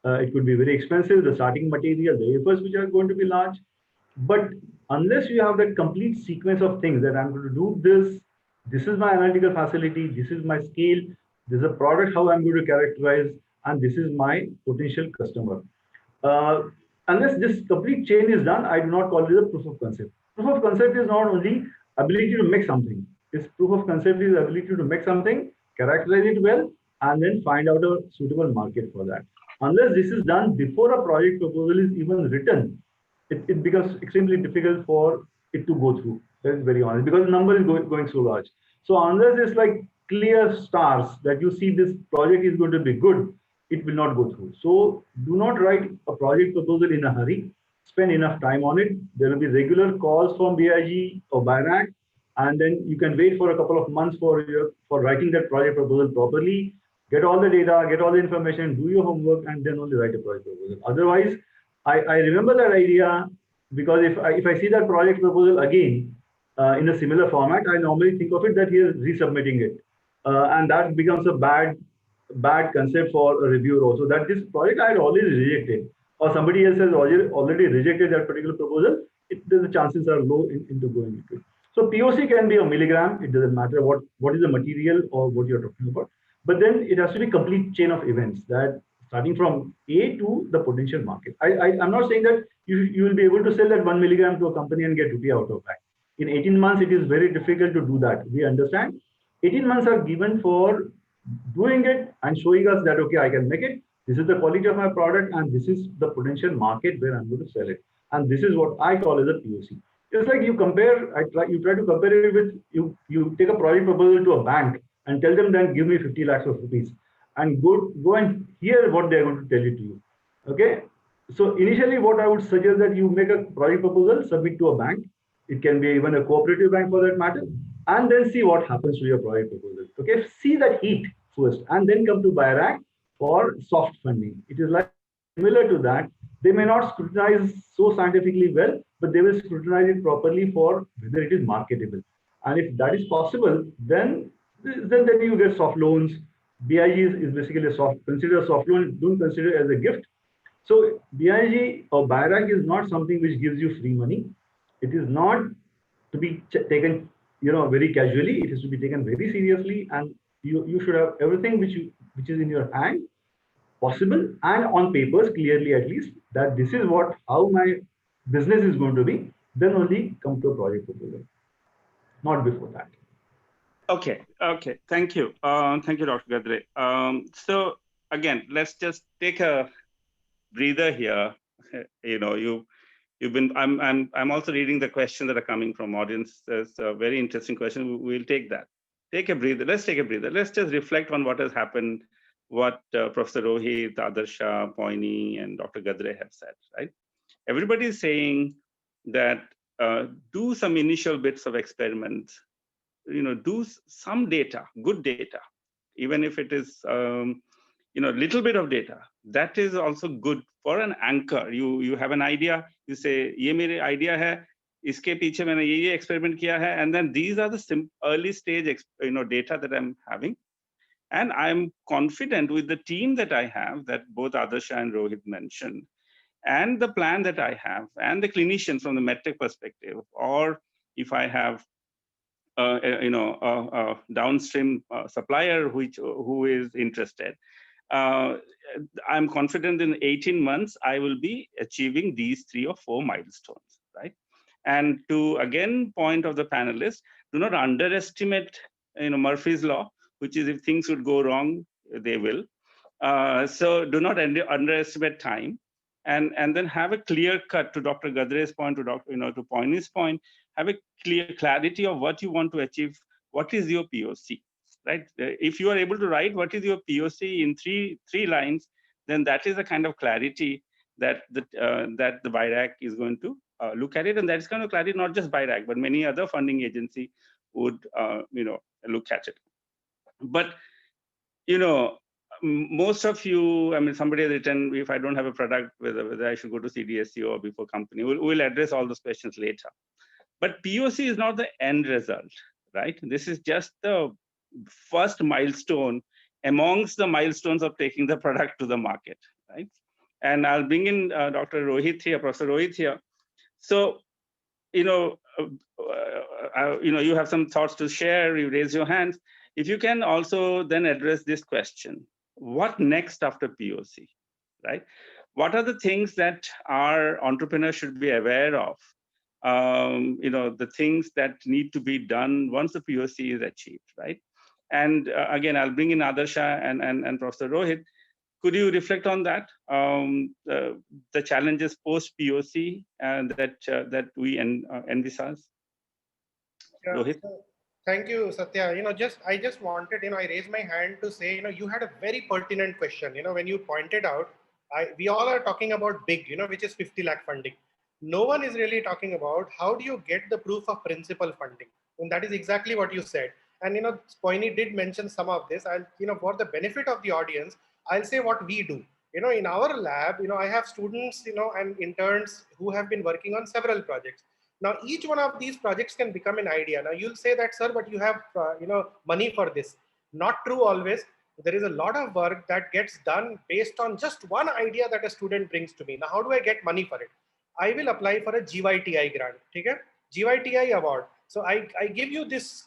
It could be very expensive, the starting material, the efforts which are going to be large. But Unless you have that complete sequence of things that I'm going to do this is my analytical facility, this is my scale, this is a product how I'm going to characterize, and this is my potential customer. Uh, Unless this complete chain is done, I do not call it a proof of concept. Proof of concept is not only ability to make something. This proof of concept is ability to make something, characterize it well, and then find out a suitable market for that. Unless this is done before a project proposal is even written, it becomes extremely difficult for it to go through. That is very honest, because the number is going so large. So unless it's like clear stars that you see this project is going to be good, it will not go through. So do not write a project proposal in a hurry. Spend enough time on it. There will be regular calls from BIG or BIRAC, and then you can wait for a couple of months for writing that project proposal properly. Get all the data, get all the information, do your homework, and then only write a project proposal. Otherwise, I remember that idea because if I see that project proposal again in a similar format, I normally think of it that he is resubmitting it, and that becomes a bad concept for a reviewer also. That this project I had already rejected, or somebody else has already rejected that particular proposal. The chances are low into going into it. So POC can be a milligram. It doesn't matter what is the material or what you're talking about, but then it has to be complete chain of events that starting from A to the potential market. I'm not saying that you will be able to sell that 1 milligram to a company and get rupee out of that. In 18 months, it is very difficult to do that. We understand. 18 months are given for doing it and showing us that, okay, I can make it. This is the quality of my product and this is the potential market where I'm going to sell it. And this is what I call as a POC. It's like you you try to compare it with, you take a project proposal to a bank and tell them then give me 50 lakhs of rupees and go and hear what they're going to tell it to you. Okay. So initially what I would suggest that you make a project proposal, submit to a bank. It can be even a cooperative bank for that matter, and then see what happens to your project proposal. Okay. See that heat first and then come to BIRAC for soft funding. It is like similar to that. They may not scrutinize so scientifically well, but they will scrutinize it properly for whether it is marketable. And if that is possible, then you get soft loans. BIG is basically a consider a soft loan, don't consider it as a gift. So BIG or BIRAC is not something which gives you free money. It is not to be taken, very casually. It is to be taken very seriously, and you should have everything which is in your hand possible and on papers clearly at least that this is how my business is going to be. Then only come to a project proposal, not before that. Okay. Thank you. Thank you, Dr. Gadre. So again, let's just take a breather here. You've been. I'm also reading the questions that are coming from audience. There's a very interesting question. We'll take that. Take a breather. Let's take a breather. Let's just reflect on what has happened, what Professor Rohit, Adarsha, Poyni, and Dr. Gadre have said. Right? Everybody is saying that do some initial bits of experiments. Do some data, good data, even if it is little bit of data. That is also good for an anchor. You have an idea. You say, "Ye mere idea hai. Iske piche maine ye experiment kiya hai." And then these are the early stage data that I'm having, and I'm confident with the team that I have, that both Adarsha and Rohit mentioned, and the plan that I have, and the clinicians from the medtech perspective, or if I have downstream supplier who is interested. I'm confident in 18 months I will be achieving these 3 or 4 milestones, right? And to again point of the panelists, do not underestimate Murphy's law, which is if things would go wrong, they will. So do not underestimate time. And then have a clear cut, to Dr. Gadre's point, to Poyni's point, have a clear clarity of what you want to achieve. What is your POC, right? If you are able to write what is your POC in three lines, then that is the kind of clarity that the BIRAC is going to look at it, and that's kind of clarity not just BIRAC, but many other funding agency would look at it. But most of you, somebody has written, if I don't have a product, whether I should go to CDSC or before company. We'll address all those questions later. But POC is not the end result, right? This is just the first milestone amongst the milestones of taking the product to the market, right? And I'll bring in Dr. Rohit here, Professor Rohit here. So, you have some thoughts to share, you raise your hands. If you can also then address this question, what next after POC, right? What are the things that our entrepreneurs should be aware of? The things that need to be done once the POC is achieved, right? And again, I'll bring in Adarsha and Professor Rohit. Could you reflect on that, the challenges post POC that we envisage? Yeah. Rohit? Thank you, Satya. I just wanted, I raised my hand to say, you had a very pertinent question. When you pointed out, we all are talking about big, which is 50 lakh funding. No one is really talking about how do you get the proof of principal funding. And that is exactly what you said. And, Poyni did mention some of this. And, for the benefit of the audience, I'll say what we do. In our lab, I have students, and interns who have been working on several projects. Now, each one of these projects can become an idea. Now, you'll say that, sir, but you have, money for this. Not true always. There is a lot of work that gets done based on just one idea that a student brings to me. Now, how do I get money for it? I will apply for a GYTI grant. Okay? GYTI award. So I give you this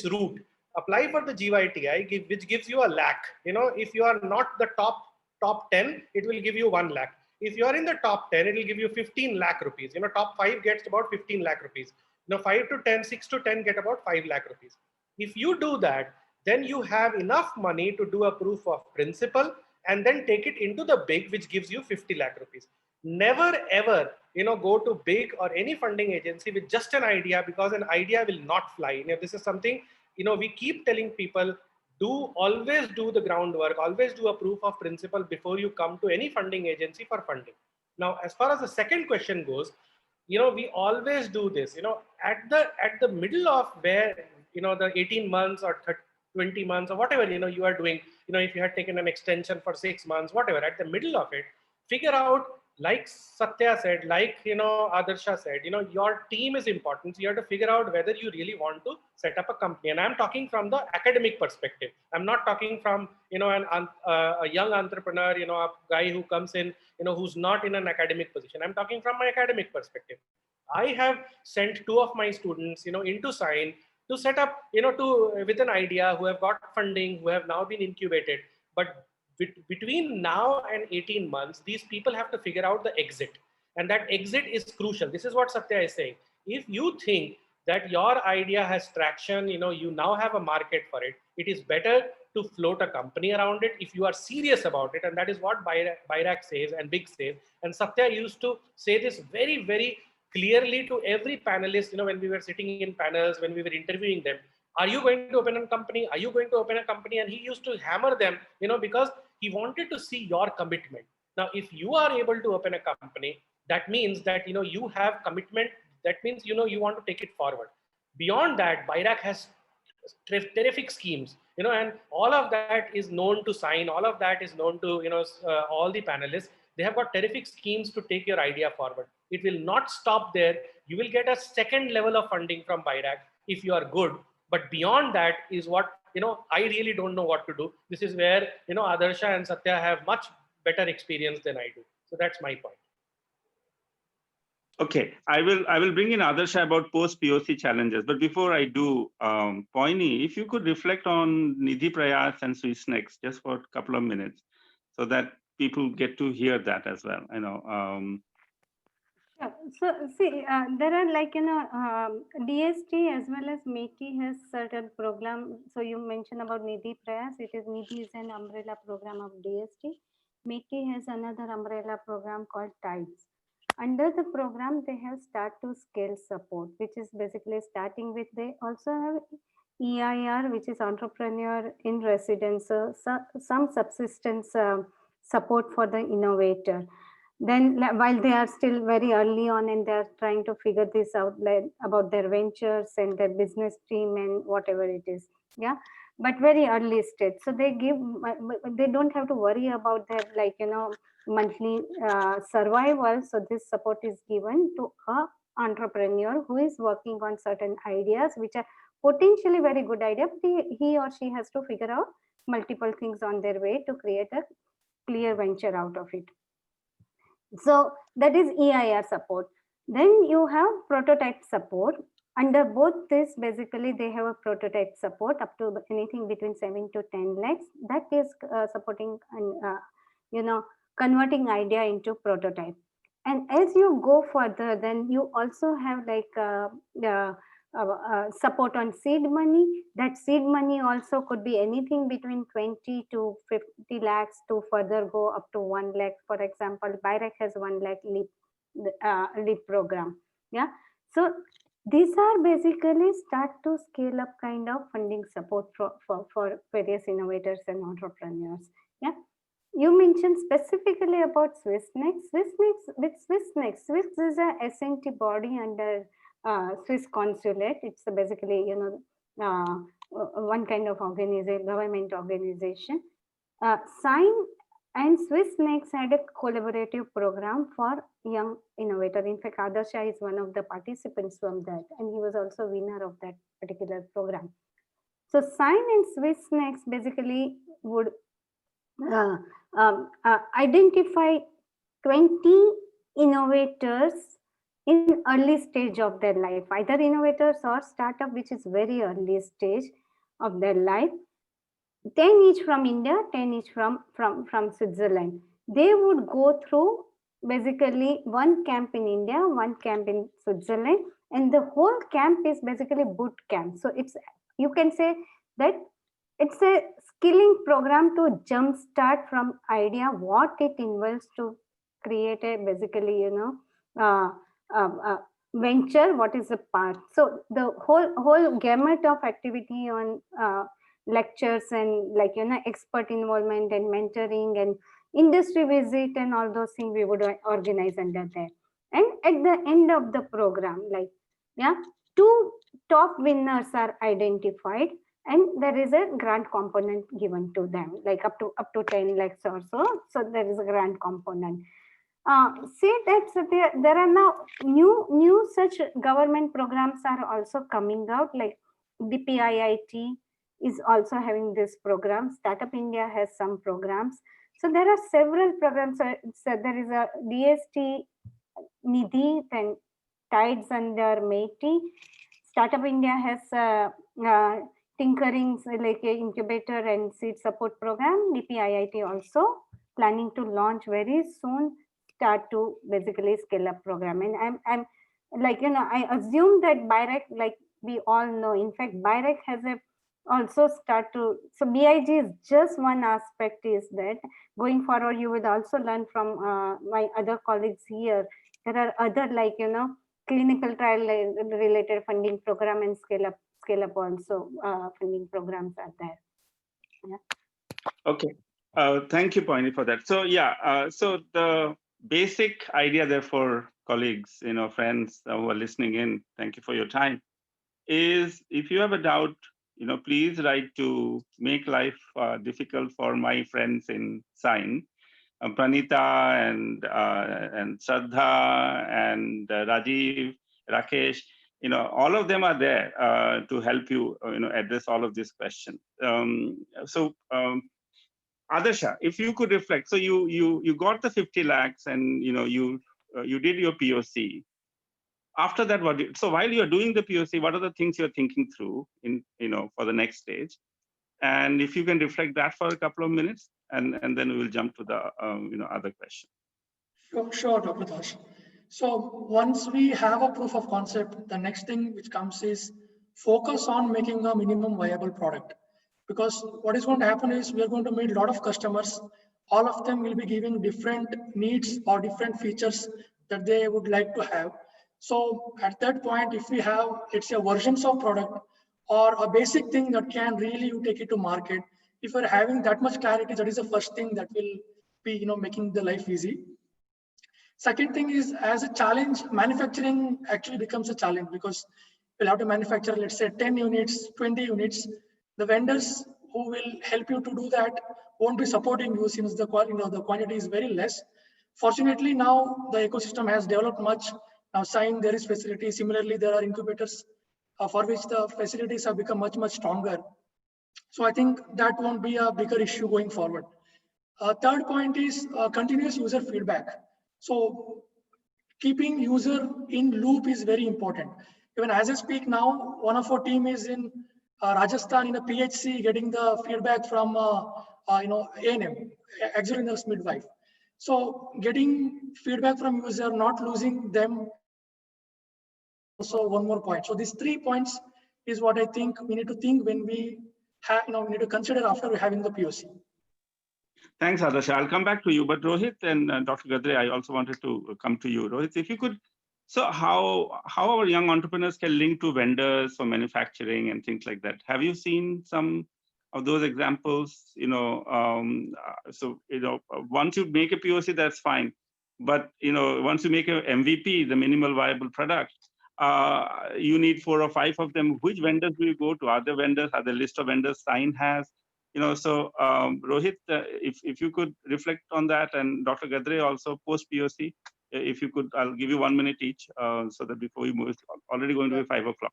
route. Apply for the GYTI, which gives you 1 lakh. If you are not the top 10, it will give you 1 lakh. If you are in the top 10, it will give you 15 lakh rupees. Top 5 gets about 15 lakh rupees. 5 to 10, 6 to 10 get about 5 lakh rupees. If you do that, then you have enough money to do a proof of principle and then take it into the big, which gives you 50 lakh rupees. Never ever, go to big or any funding agency with just an idea, because an idea will not fly. This is something, we keep telling people, always do the groundwork, always do a proof of principle before you come to any funding agency for funding. Now, as far as the second question goes, we always do this, at the middle of where, the 18 months or 20 months or whatever, you are doing, if you had taken an extension for 6 months, whatever, at the middle of it, figure out, like Satya said, like, Adarsha said, your team is important. So you have to figure out whether you really want to set up a company. And I'm talking from the academic perspective. I'm not talking from, a young entrepreneur, a guy who comes in, who's not in an academic position. I'm talking from my academic perspective. I have sent 2 of my students, into SINE to set up, with an idea, who have got funding, who have now been incubated. But between now and 18 months, these people have to figure out the exit. And that exit is crucial. This is what Satya is saying. If you think that your idea has traction, you now have a market for it, it is better to float a company around it if you are serious about it. And that is what Bioengineering says and Big says. And Satya used to say this very, very clearly to every panelist, when we were sitting in panels, when we were interviewing them. Are you going to open a company? Are you going to open a company? And he used to hammer them, because he wanted to see your commitment. Now, if you are able to open a company, that means that, you have commitment. That means, you want to take it forward. Beyond that, Bioengineering has terrific schemes, and all of that is known to SINE. All of that is known to, all the panelists. They have got terrific schemes to take your idea forward. It will not stop there. You will get a second level of funding from Bioengineering if you are good. But beyond that is what, I really don't know what to do. This is where, Adarsha and Satya have much better experience than I do. So that's my point. Okay, I will bring in Adarsha about post POC challenges. But before I do, Poyni, if you could reflect on Nidhi Prayas and SwissNext just for a couple of minutes, so that people get to hear that as well. So see, there are like, DST as well as METI has certain program. So you mentioned about Nidhi Prayas. Nidhi is an umbrella program of DST. METI has another umbrella program called TIDES. Under the program, they have start to scale support, which is basically starting with, they also have EIR, which is entrepreneur in residence, some subsistence support for the innovator. Then while they are still very early on and they're trying to figure this out, like about their ventures and their business team and whatever it is, yeah, but very early stage. So they don't have to worry about their, like, monthly survival. So this support is given to a entrepreneur who is working on certain ideas which are potentially very good idea, but he or she has to figure out multiple things on their way to create a clear venture out of it. So that is EIR support. Then you have prototype support. Under both this, basically they have a prototype support up to anything between 7 to 10 lakhs. That is supporting and converting idea into prototype. And as you go further, then you also have like support on seed money. That seed money also could be anything between 20 to 50 lakhs to further go up to 1 lakh. For example, BIRAC has 1 lakh leap program. Yeah. So these are basically start to scale up kind of funding support for various innovators and entrepreneurs. Yeah. You mentioned specifically about SwissNext. Swiss is a SNT body under Swiss consulate. It's basically, one kind of organization, government organization. SINE and SwissNext had a collaborative program for young innovator. In fact, Adarsha is one of the participants from that, and he was also winner of that particular program. So SINE and SwissNext basically would identify 20 innovators in early stage of their life, either innovators or startup, which is very early stage of their life. 10 each from India, 10 each from Switzerland. They would go through basically one camp in India, one camp in Switzerland, and the whole camp is basically boot camp. So it's, you can say that it's a skilling program to jumpstart from idea what it involves to create a basically venture, what is the part. So the whole gamut of activity on lectures and expert involvement and mentoring and industry visit and all those things we would organize under there. And at the end of the program, 2 top winners are identified, and there is a grant component given to them, like up to 10 lakhs or so. So there is a grant component. Say that there are now new such government programs are also coming out, like DPIIT is also having this program. Startup India has some programs. So there are several programs. So there is a DST Nidhi, then Tides under MEITI. Startup India has tinkering, like a incubator and seed support program. DPIIT also planning to launch very soon, start to basically scale up program. And I'm I assume that BIRAC, like we all know, in fact, BIRAC has a also start to, so BIG is just one aspect, is that going forward you will also learn from my other colleagues here. There are other clinical trial related funding program and scale up also funding programs are there. Yeah. Okay. Thank you, Poyni, for that. So yeah, so the basic idea, therefore, colleagues, friends who are listening in, thank you for your time, is if you have a doubt, please write to Make Life Difficult for my friends in SINE, Pranita and Shraddha and Rajiv, Rakesh, all of them are there to help you, address all of these questions. Adarsha, if you could reflect, so you got the 50 lakhs and you did your POC. After that, so while you're doing the POC, what are the things you're thinking through in for the next stage? And if you can reflect that for a couple of minutes, and then we will jump to the other question. Sure, Dr. Dash. So once we have a proof of concept, the next thing which comes is focus on making a minimum viable product. Because what is going to happen is we are going to meet a lot of customers. All of them will be giving different needs or different features that they would like to have. So at that point, if we have, let's say, versions of product or a basic thing that can really take it to market, if we're having that much clarity, that is the first thing that will be making the life easy. Second thing is, as a challenge, manufacturing actually becomes a challenge because we'll have to manufacture, let's say, 10 units, 20 units. The vendors who will help you to do that won't be supporting you since the quantity is very less. Fortunately, now the ecosystem has developed much. Now, SINE, there is facility. Similarly, there are incubators for which the facilities have become much, much stronger. So I think that won't be a bigger issue going forward. Third point is continuous user feedback. So keeping user in loop is very important. Even as I speak now, one of our team is in Rajasthan in a PHC getting the feedback from A&M, auxiliary nurse midwife. So getting feedback from user, not losing them is also one more point. So these 3 points is what I think we need to think when we have, we need to consider after having the POC. Thanks, Adarsha. I'll come back to you, but Rohit and Dr. Gadre, I also wanted to come to you. Rohit, if you could, so how our young entrepreneurs can link to vendors for manufacturing and things like that? Have you seen some of those examples? Once you make a POC, that's fine, but once you make a MVP, the minimal viable product, you need 4 or 5 of them. Which vendors do you go to? Are there vendors? Are there a list of vendors SINE has? Rohit, if you could reflect on that, and Dr. Gadre also post POC, if you could, I'll give you 1 minute each, so that before we move, it's already going to be 5 o'clock.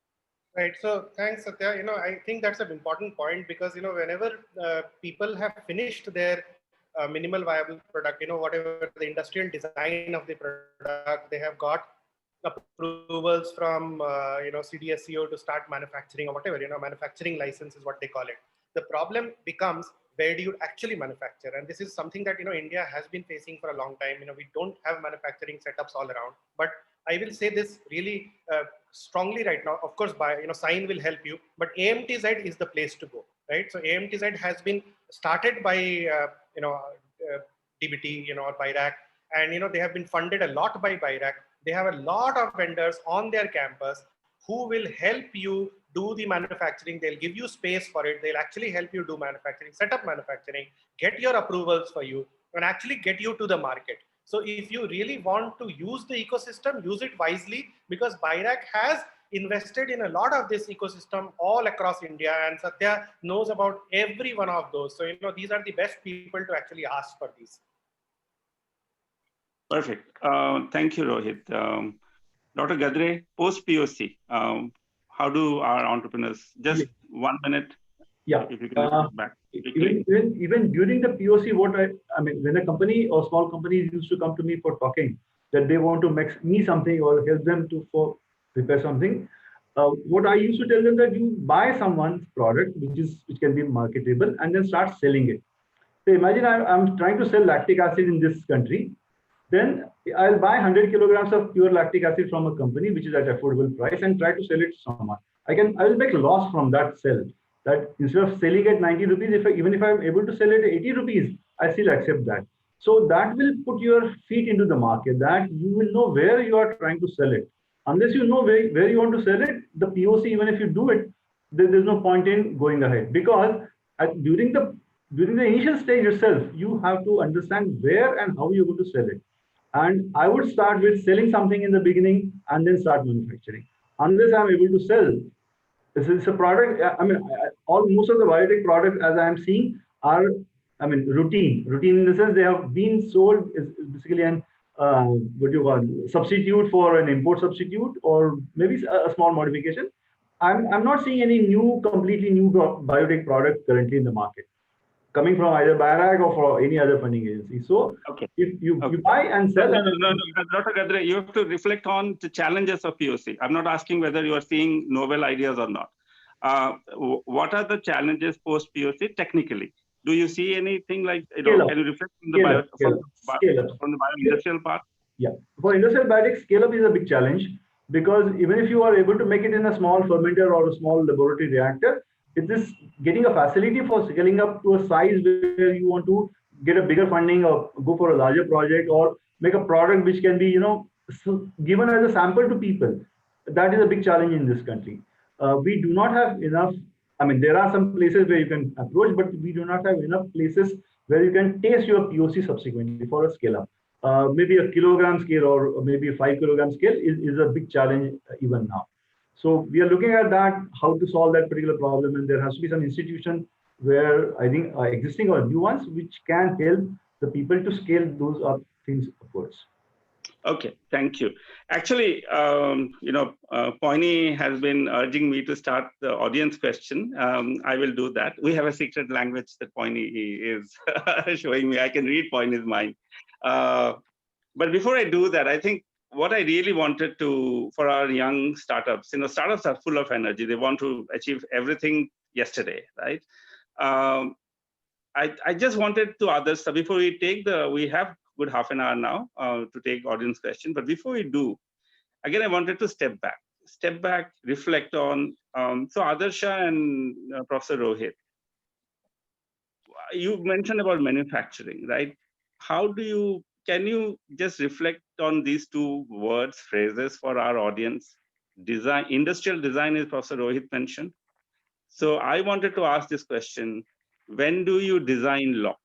Right. So thanks, Satya. I think that's an important point because whenever people have finished their minimal viable product, whatever the industrial design of the product, they have got approvals from CDSCO to start manufacturing or whatever. Manufacturing license is what they call it. The problem becomes, where do you actually manufacture? And this is something that India has been facing for a long time. We don't have manufacturing setups all around. But I will say this really strongly right now. Of course, SINE will help you, but AMTZ is the place to go, right? So AMTZ has been started by DBT, or BIRAC, and they have been funded a lot by BIRAC. They have a lot of vendors on their campus who will help you do the manufacturing. They'll give you space for it. They'll actually help you do manufacturing, set up manufacturing, get your approvals for you, and actually get you to the market. So if you really want to use the ecosystem, use it wisely, because BIRAC has invested in a lot of this ecosystem all across India, and Satya knows about every one of those. So, these are the best people to actually ask for these. Perfect. Thank you, Rohit. Dr. Gadre, post POC, how do our entrepreneurs, just 1 minute, if you can back. Even during the POC, when a company or small companies used to come to me for talking that they want to make me something or help them to prepare something, what I used to tell them that you buy someone's product which can be marketable and then start selling it. So imagine I'm trying to sell lactic acid in this country. Then I'll buy 100 kilograms of pure lactic acid from a company which is at affordable price and try to sell it to someone. I will make a loss from that sell. That instead of selling at 90 rupees, even if I'm able to sell it at 80 rupees, I still accept that. So that will put your feet into the market, that you will know where you are trying to sell it. Unless you know where you want to sell it, the POC, even if you do it, there's no point in going ahead, because during the initial stage itself, you have to understand where and how you're going to sell it. And I would start with selling something in the beginning and then start manufacturing. Unless I'm able to sell, it's a product. Most of the biotech products, as I'm seeing, are routine. Routine in the sense they have been sold is basically an substitute for an import substitute, or maybe a small modification. I'm not seeing any completely new biotech product currently in the market, coming from either BIRAC or for any other funding agency. So if you buy and sell. No, Dr. Gadre, you have to reflect on the challenges of POC. I'm not asking whether you are seeing novel ideas or not. What are the challenges post POC technically? Do you see anything like, can you reflect on the from the bio-industrial part? Yeah, for industrial biotech, scale up is a big challenge, because even if you are able to make it in a small fermenter or a small laboratory reactor, it is getting a facility for scaling up to a size where you want to get a bigger funding or go for a larger project or make a product which can be, given as a sample to people. That is a big challenge in this country. We do not have enough. There are some places where you can approach, but we do not have enough places where you can taste your POC subsequently for a scale up. Maybe a kilogram scale or maybe a 5 kilogram scale is a big challenge even now. So we are looking at that, how to solve that particular problem, and there has to be some institution where I think existing or new ones which can help the people to scale those up things upwards. Okay, thank you. Actually, Poyni has been urging me to start the audience question. I will do that. We have a secret language that Poyni is showing me. I can read Poyni's mind. But before I do that, I think what I really wanted to, for our young startups, startups are full of energy. They want to achieve everything yesterday, right? I just wanted to Adarsha, before we have good half an hour now to take audience question, but before we do, again, I wanted to step back, reflect on, so Adarsha and Professor Rohit, you mentioned about manufacturing, right? Can you just reflect on these two words, phrases for our audience? Design, industrial design is Professor Rohit mentioned. So I wanted to ask this question: when do you design lock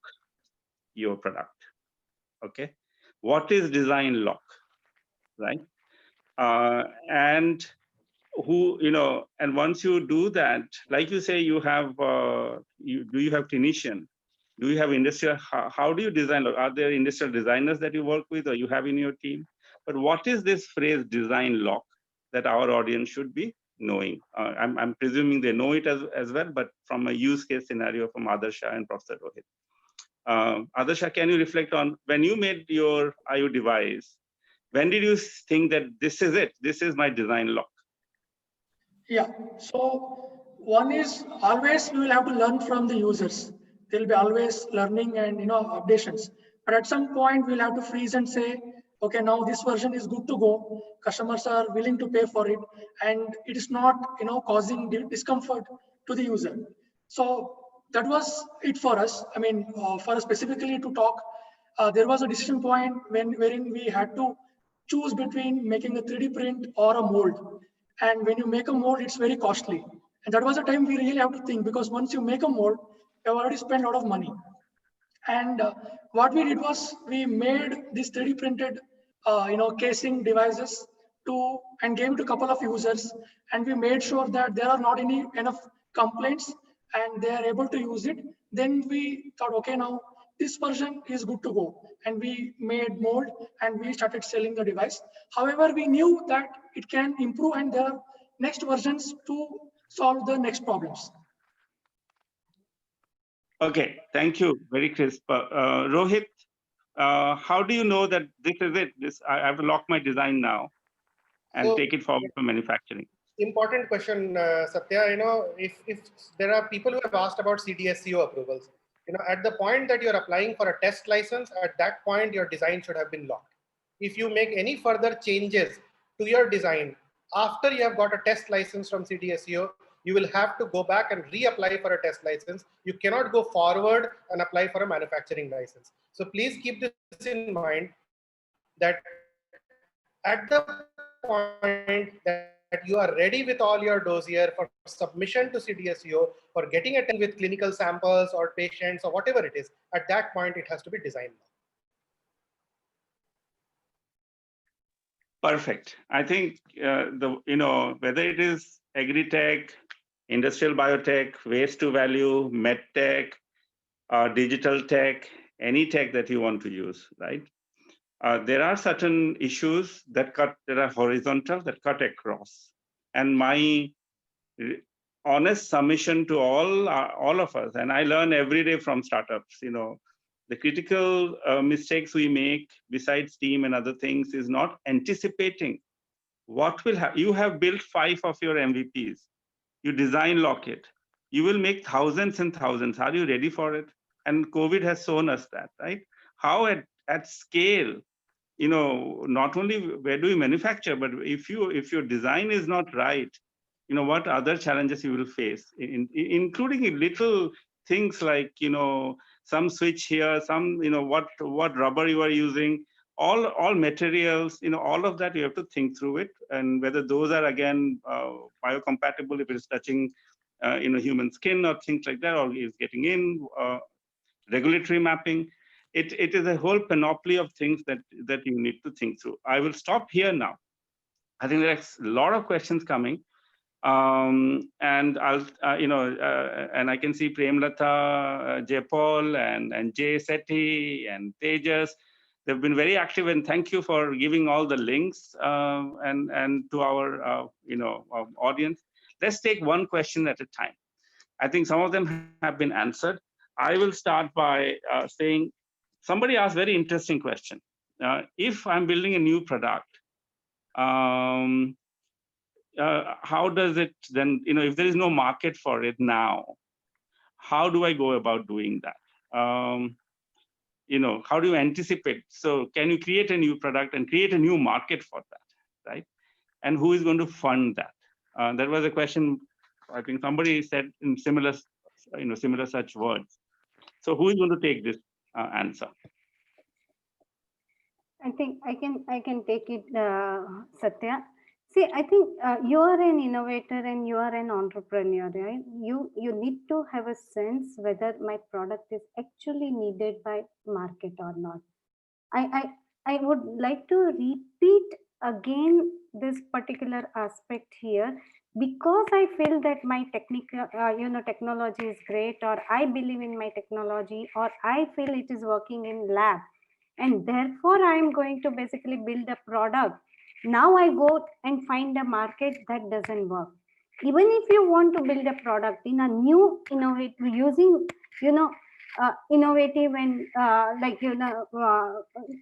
your product? Okay, what is design lock, right? And and once you do that, like you say, you have do you have clinician? Do you have industrial? How do you design? Are there industrial designers that you work with or you have in your team? But what is this phrase design lock that our audience should be knowing? I'm presuming they know it as well, but from a use case scenario from Adarsha and Professor Rohit. Adarsha, can you reflect on when you made your IU device? When did you think that this is it? This is my design lock? Yeah, so one is always we will have to learn from the users. There will be always learning and updations. But at some point we'll have to freeze and say, okay, now this version is good to go. Customers are willing to pay for it, and it is not causing discomfort to the user. So that was it for us. I mean, for us specifically to talk, there was a decision point wherein we had to choose between making a 3D print or a mold. And when you make a mold, it's very costly. And that was a time we really have to think, because once you make a mold, you have already spent a lot of money. And what we did was we made these 3D printed, casing devices and gave it to a couple of users. And we made sure that there are not enough complaints and they are able to use it. Then we thought, okay, now this version is good to go. And we made mold and we started selling the device. However, we knew that it can improve and there are next versions to solve the next problems. Okay, thank you. Very crisp. Rohit, how do you know that this is it? I have to lock my design now and take it forward for manufacturing. Important question, Satya. If there are people who have asked about CDSCO approvals, at the point that you're applying for a test license, at that point your design should have been locked. If you make any further changes to your design after you have got a test license from CDSCO, you will have to go back and reapply for a test license. You cannot go forward and apply for a manufacturing license. So please keep this in mind, that at the point that you are ready with all your dossier for submission to CDSCO, for getting attended with clinical samples or patients or whatever it is, at that point it has to be designed. Perfect. I think whether it is agri-tech, industrial biotech, waste to value, med tech, digital tech, any tech that you want to use, right? There are certain issues that are horizontal, that cut across. And my honest submission to all of us, and I learn every day from startups, the critical mistakes we make besides team and other things is not anticipating what will happen. You have built 5 of your MVPs. You design lock it. You will make thousands and thousands. Are you ready for it? And COVID has shown us that, right? How at scale, not only where do you manufacture, but if your design is not right, what other challenges you will face, including little things like, some switch here, some, what rubber you are using, all materials, all of that you have to think through it, and whether those are again biocompatible if it's touching, human skin or things like that, or is getting in, regulatory mapping. It is a whole panoply of things that you need to think through. I will stop here now. I think there's a lot of questions coming. And I'll, and I can see Premlata, Jaypal, and Jay Sethi, and Tejas. They've been very active, and thank you for giving all the links and to our audience. Let's take one question at a time. I think some of them have been answered. I will start by saying, somebody asked a very interesting question. If I'm building a new product, how does it then, if there is no market for it now, how do I go about doing that? How do you anticipate? So can you create a new product and create a new market for that, right? And who is going to fund that? That was a question I think somebody said in similar such words. So who is going to take this answer? I think I can take it, Satya. See, I think you are an innovator and you are an entrepreneur, right? You need to have a sense whether my product is actually needed by market or not. I would like to repeat again this particular aspect here, because I feel that my technical technology is great, or I believe in my technology, or I feel it is working in lab, and therefore I am going to basically build a product. Now I go and find a market, that doesn't work. Even if you want to build a product in a new innovative, using innovative and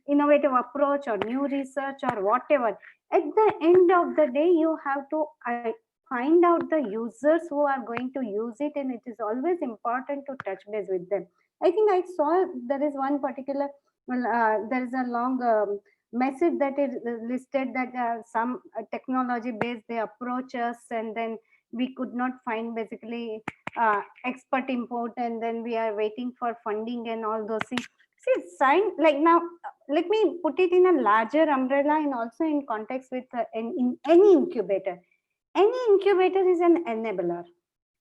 innovative approach or new research or whatever, at the end of the day you have to find out the users who are going to use it, and it is always important to touch base with them. I think I saw there is one particular, there is a long message that is listed that some technology based they approach us, and then we could not find basically expert import, and then we are waiting for funding and all those things. See, SINE, like now, let me put it in a larger umbrella and also in context with in any incubator. Any incubator is an enabler.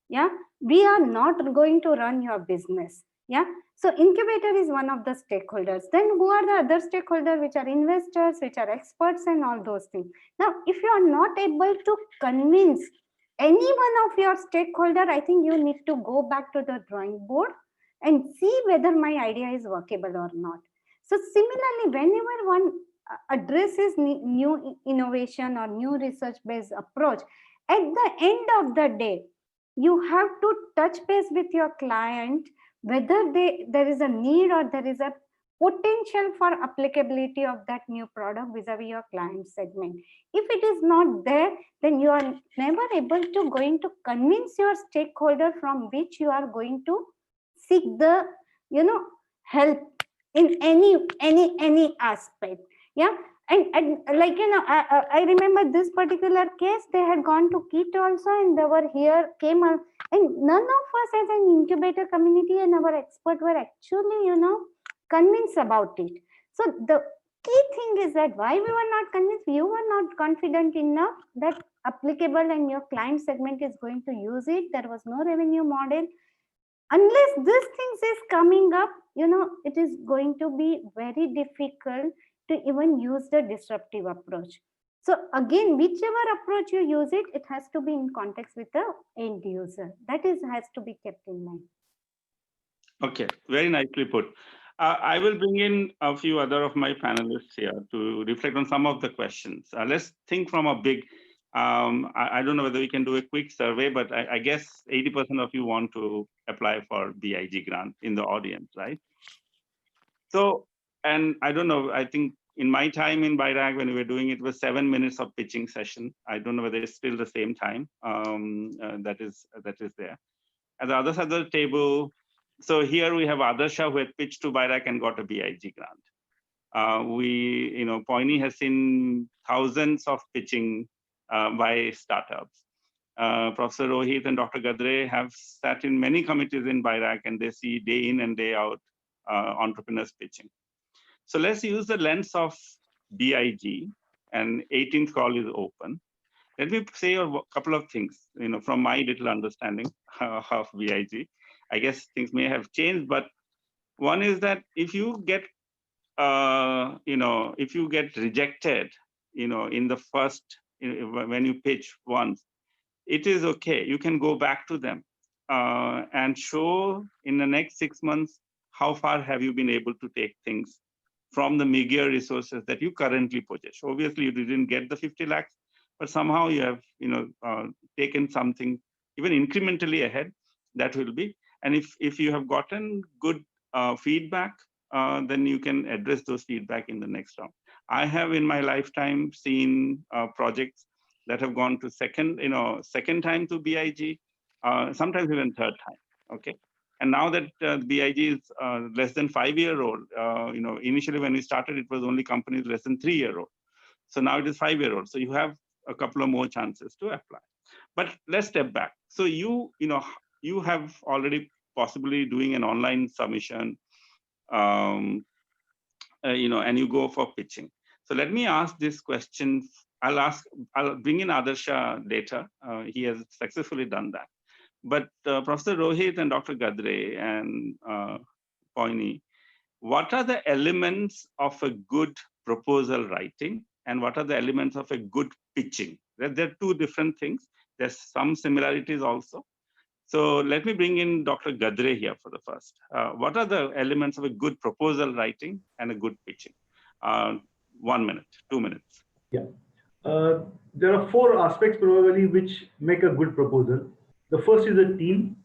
Yeah, we are not going to run your business. Yeah, so incubator is one of the stakeholders. Then who are the other stakeholders, which are investors, which are experts, and all those things. Now, if you are not able to convince any one of your stakeholder, I think you need to go back to the drawing board and see whether my idea is workable or not. So similarly, whenever one addresses new innovation or new research based approach, at the end of the day, you have to touch base with your client whether there is a need or there is a potential for applicability of that new product vis-a-vis your client segment. If it is not there, then you are never able to going to convince your stakeholder from which you are going to seek the help in any aspect. Yeah, and like I remember this particular case, they had gone to KIT also, and they were here came and none of us as an incubator community and our expert were actually convinced about it. So the key thing is that why we were not convinced, you were not confident enough that applicable and your client segment is going to use it. There was no revenue model. Unless this things is coming up, it is going to be very difficult to even use the disruptive approach. So again, whichever approach you use it, it has to be in context with the end user. That has to be kept in mind. Okay, very nicely put. I will bring in a few other of my panelists here to reflect on some of the questions. Let's think from a big, I don't know whether we can do a quick survey, but I guess 80% of you want to apply for BIG grant in the audience, right? So, and I don't know, I think in my time in BIRAG, when we were doing it, was 7 minutes of pitching session. I don't know whether it's still the same time that is there. At the other side of the table, so here we have Adarsha, who had pitched to BIRAG and got a BIG grant. Poyni has seen thousands of pitching by startups. Professor Rohit and Dr. Gadre have sat in many committees in BIRAG, and they see day in and day out entrepreneurs pitching. So let's use the lens of BIG, and 18th call is open. Let me say a couple of things, from my little understanding of BIG. I guess things may have changed, but one is that if you get, if you get rejected, in the first, when you pitch once, it is okay. You can go back to them and show in the next 6 months how far have you been able to take things from the meager resources that you currently possess. Obviously, you didn't get the 50 lakhs, but somehow you have taken something even incrementally ahead. That will be, and if you have gotten good feedback, then you can address those feedback in the next round. I have in my lifetime seen projects that have gone to second time to BIG, sometimes even third time. Okay, and now that BIG is less than 5-year-old, initially when we started, it was only companies less than 3-year-old. So now it is 5-year-old. So you have a couple of more chances to apply. But let's step back. So you have already possibly doing an online submission, and you go for pitching. So let me ask this question. I'll bring in Adarsha later. He has successfully done that. But Professor Rohit and Dr. Gadre and Poyni, what are the elements of a good proposal writing and what are the elements of a good pitching? They're two different things. There's some similarities also. So let me bring in Dr. Gadre here for the first. What are the elements of a good proposal writing and a good pitching? 1 minute, 2 minutes. Yeah. There are 4 aspects probably which make a good proposal. The first is a team.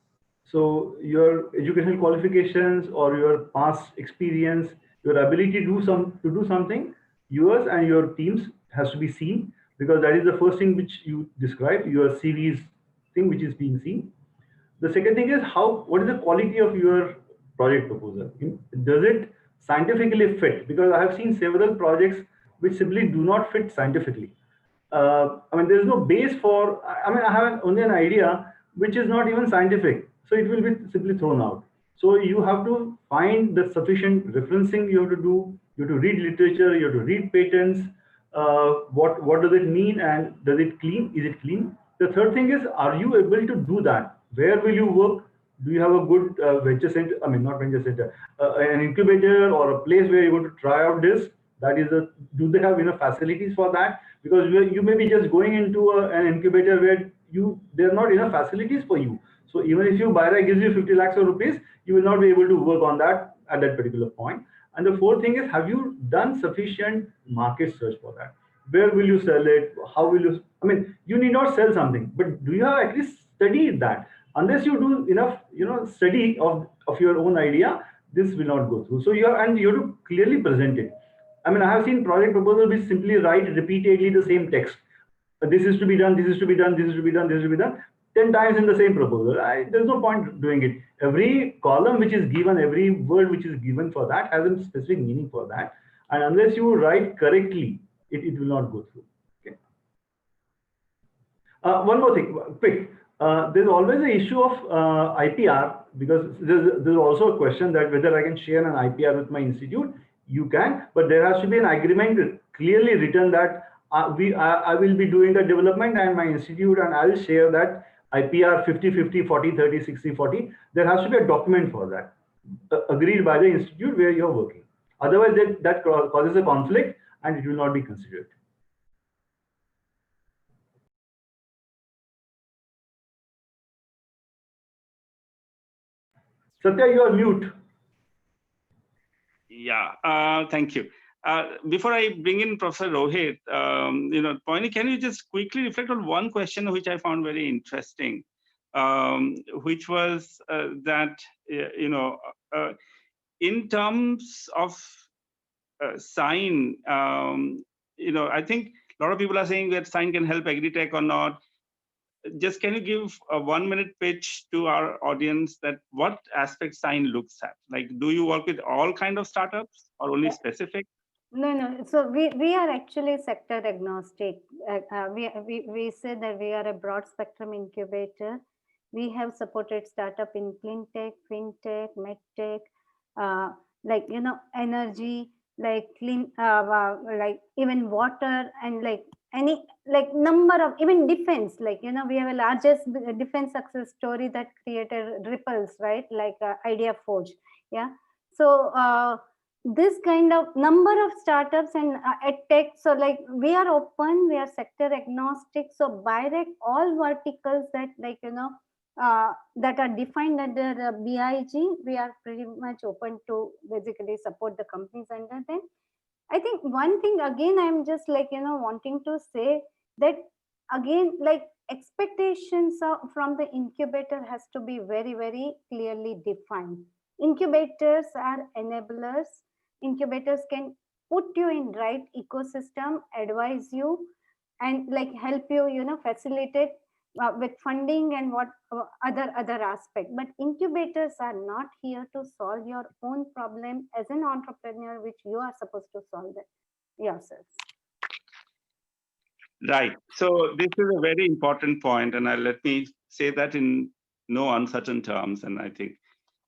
So your educational qualifications or your past experience, your ability to do something, yours and your team's has to be seen, because that is the first thing which you describe, your CV's thing which is being seen. The second thing is what is the quality of your project proposal? Does it scientifically fit? Because I have seen several projects which simply do not fit scientifically. There is no base for, I have only an idea which is not even scientific. So it will be simply thrown out. So you have to find the sufficient referencing you have to do. You have to read literature, you have to read patents. What does it mean and is it clean? The third thing is, are you able to do that? Where will you work? Do you have a good venture center? Not venture center, an incubator or a place where you want to try out this? Do they have enough facilities for that? Because you may be just going into an incubator where there are not enough facilities for you. So even if BIRAC gives you 50 lakhs of rupees, you will not be able to work on that at that particular point. And the fourth thing is, have you done sufficient market search for that? Where will you sell it? How will you? You need not sell something, but do you have at least studied that? Unless you do enough, study of your own idea, this will not go through. So you have to clearly present it. I have seen project proposals which simply write repeatedly the same text. This is to be done, this is to be done, this is to be done, this is to be done, 10 times in the same proposal. There's no point doing it. Every column which is given, every word which is given for that has a specific meaning for that. And unless you write correctly, it will not go through. Okay. One more thing, quick. There's always an issue of IPR, because there's also a question that whether I can share an IPR with my institute. You can, but there has to be an agreement clearly written that I will be doing the development and my institute, and I'll share that IPR 50-50, 40-30, 60-40. There has to be a document for that, agreed by the institute where you're working. Otherwise, that causes a conflict and it will not be considered. Satya, you are mute. Yeah, thank you. Before I bring in Professor Rohit, Poyni, can you just quickly reflect on one question which I found very interesting, which was that, in terms of SINE, I think a lot of people are saying that SINE can help agri-tech or not. Just can you give a 1-minute pitch to our audience that what aspects SINE looks at? Like, do you work with all kind of startups or only specific? No. So we are actually sector agnostic. We say that we are a broad spectrum incubator. We have supported startup in clean tech, fintech, medtech, energy, like clean, like even water, and any number of, even defense. We have a largest defense success story that created ripples, right? Idea Forge. Yeah. So this kind of number of startups and tech. So we are open, we are sector agnostic. So BIRAC, all verticals that that are defined under BIG, we are pretty much open to basically support the companies under them. I think one thing again, I'm just wanting to say that again, expectations from the incubator has to be very, very clearly defined. Incubators are enablers. Incubators can put you in right ecosystem, advise you, and like help you, facilitate with funding and what other aspect. But incubators are not here to solve your own problem as an entrepreneur, which you are supposed to solve it yourself. Right. So this is a very important point, and let me say that in no uncertain terms. And I think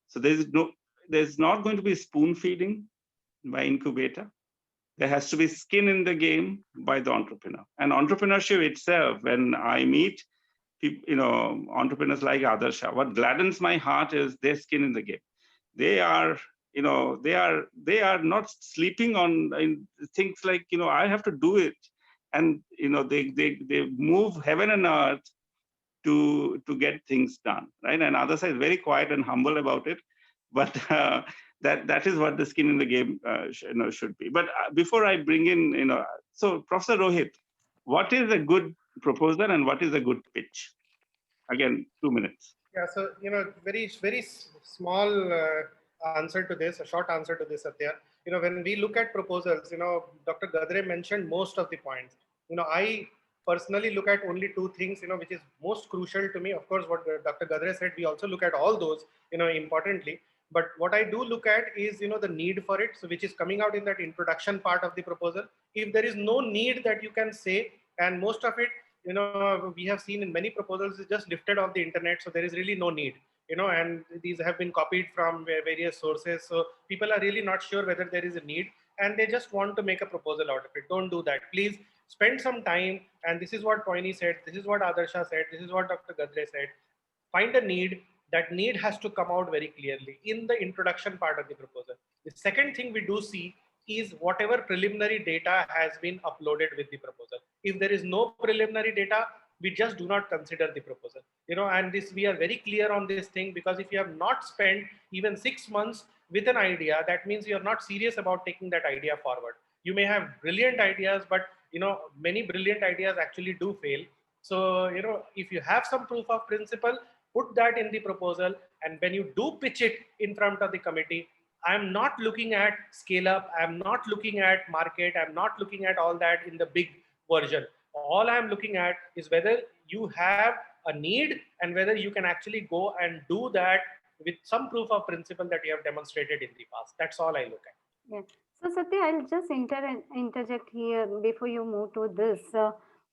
so. There's not going to be spoon feeding by incubator. There has to be skin in the game by the entrepreneur. And entrepreneurship itself, when I meet people, entrepreneurs like Adarsha, what gladdens my heart is their skin in the game. They are, they are not sleeping on things like, I have to do it. And, they move heaven and earth to get things done, right? And Adarsha is very quiet and humble about it, but that is what the skin in the game should be. But before I bring in, so Professor Rohit, what is a good proposal and what is a good pitch? Again, 2 minutes. Yeah, so very small answer to this, a short answer to this, Satya. When we look at proposals, Dr. Gadre mentioned most of the points. I personally look at only two things, which is most crucial to me. Of course, what Dr. Gadre said, we also look at all those, importantly. But what I do look at is, the need for it, so which is coming out in that introduction part of the proposal. If there is no need that you can say, and most of it, we have seen in many proposals is just lifted off the internet, so there is really no need, and these have been copied from various sources, so people are really not sure whether there is a need, and they just want to make a proposal out of it. Don't do that, please. Spend some time, and this is what Poyni said, this is what Adarsha said, this is what Dr. Gadre said. Find a need. That need has to come out very clearly in the introduction part of the proposal. The second thing we do see is whatever preliminary data has been uploaded with the proposal. If there is no preliminary data, we just do not consider the proposal. And this, we are very clear on this thing, because if you have not spent even 6 months with an idea, that means you are not serious about taking that idea forward. You may have brilliant ideas, but many brilliant ideas actually do fail. So, if you have some proof of principle, put that in the proposal. And when you do pitch it in front of the committee, I'm not looking at scale up, I'm not looking at market, I'm not looking at all that in the big version. All I'm looking at is whether you have a need and whether you can actually go and do that with some proof of principle that you have demonstrated in the past. That's all I look at. Yeah. So Satya, I'll just interject here before you move to this.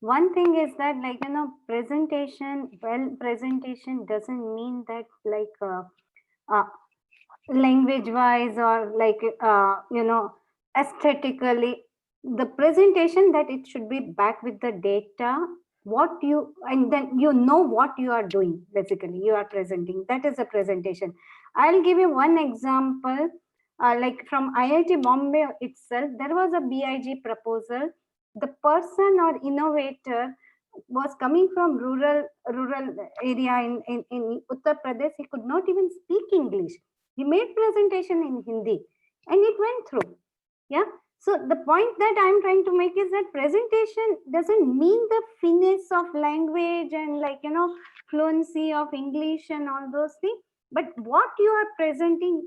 One thing is that, like, presentation, presentation doesn't mean that language wise or aesthetically, the presentation, that it should be backed with the data, and then what you are doing, basically you are presenting. That is a presentation. I'll give you one example. Like from IIT Bombay itself, there was a BIG proposal. The person or innovator was coming from rural area in Uttar Pradesh. He could not even speak English. He made presentation in Hindi and it went through. Yeah. So the point that I'm trying to make is that presentation doesn't mean the finesse of language and fluency of English and all those things. But what you are presenting,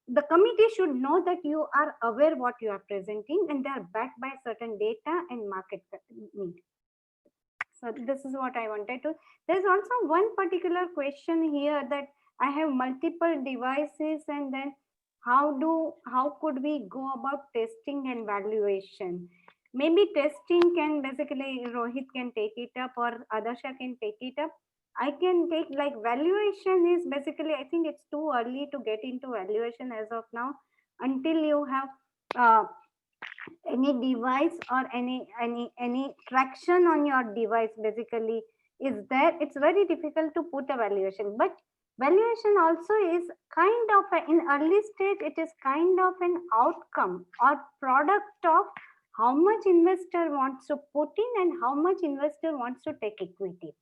the committee should know that you are aware what you are presenting and they are backed by certain data and market need. So this is what I wanted to. There's also one particular question here, that I have multiple devices, and then how could we go about testing and valuation? Maybe testing can basically Rohit can take it up or Adarsha can take it up. I can take, like, valuation is basically, I think it's too early to get into valuation as of now, until you have any device or any traction on your device basically is there. It's very difficult to put a valuation, but valuation also is kind of in early stage, it is kind of an outcome or product of how much investor wants to put in and how much investor wants to take equity.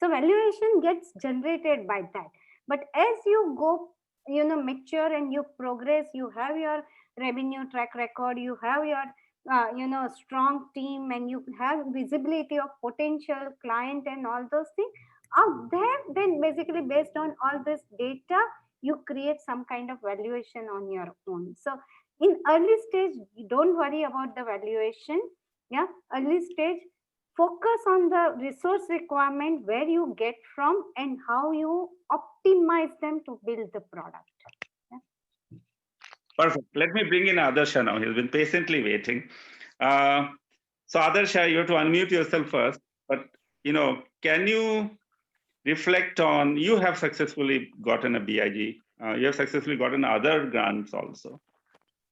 So valuation gets generated by that. But as you go mature and you progress, you have your revenue track record, you have your strong team, and you have visibility of potential client and all those things out there, then basically based on all this data, you create some kind of valuation on your own. So In early stage, don't worry about the valuation. Yeah, early stage, focus on the resource requirement, where you get from and how you optimize them to build the product. Perfect. Let me bring in Adarsha now. He's been patiently waiting. So Adarsha, you have to unmute yourself first. But can you reflect on? You have successfully gotten a BIG. You have successfully gotten other grants also,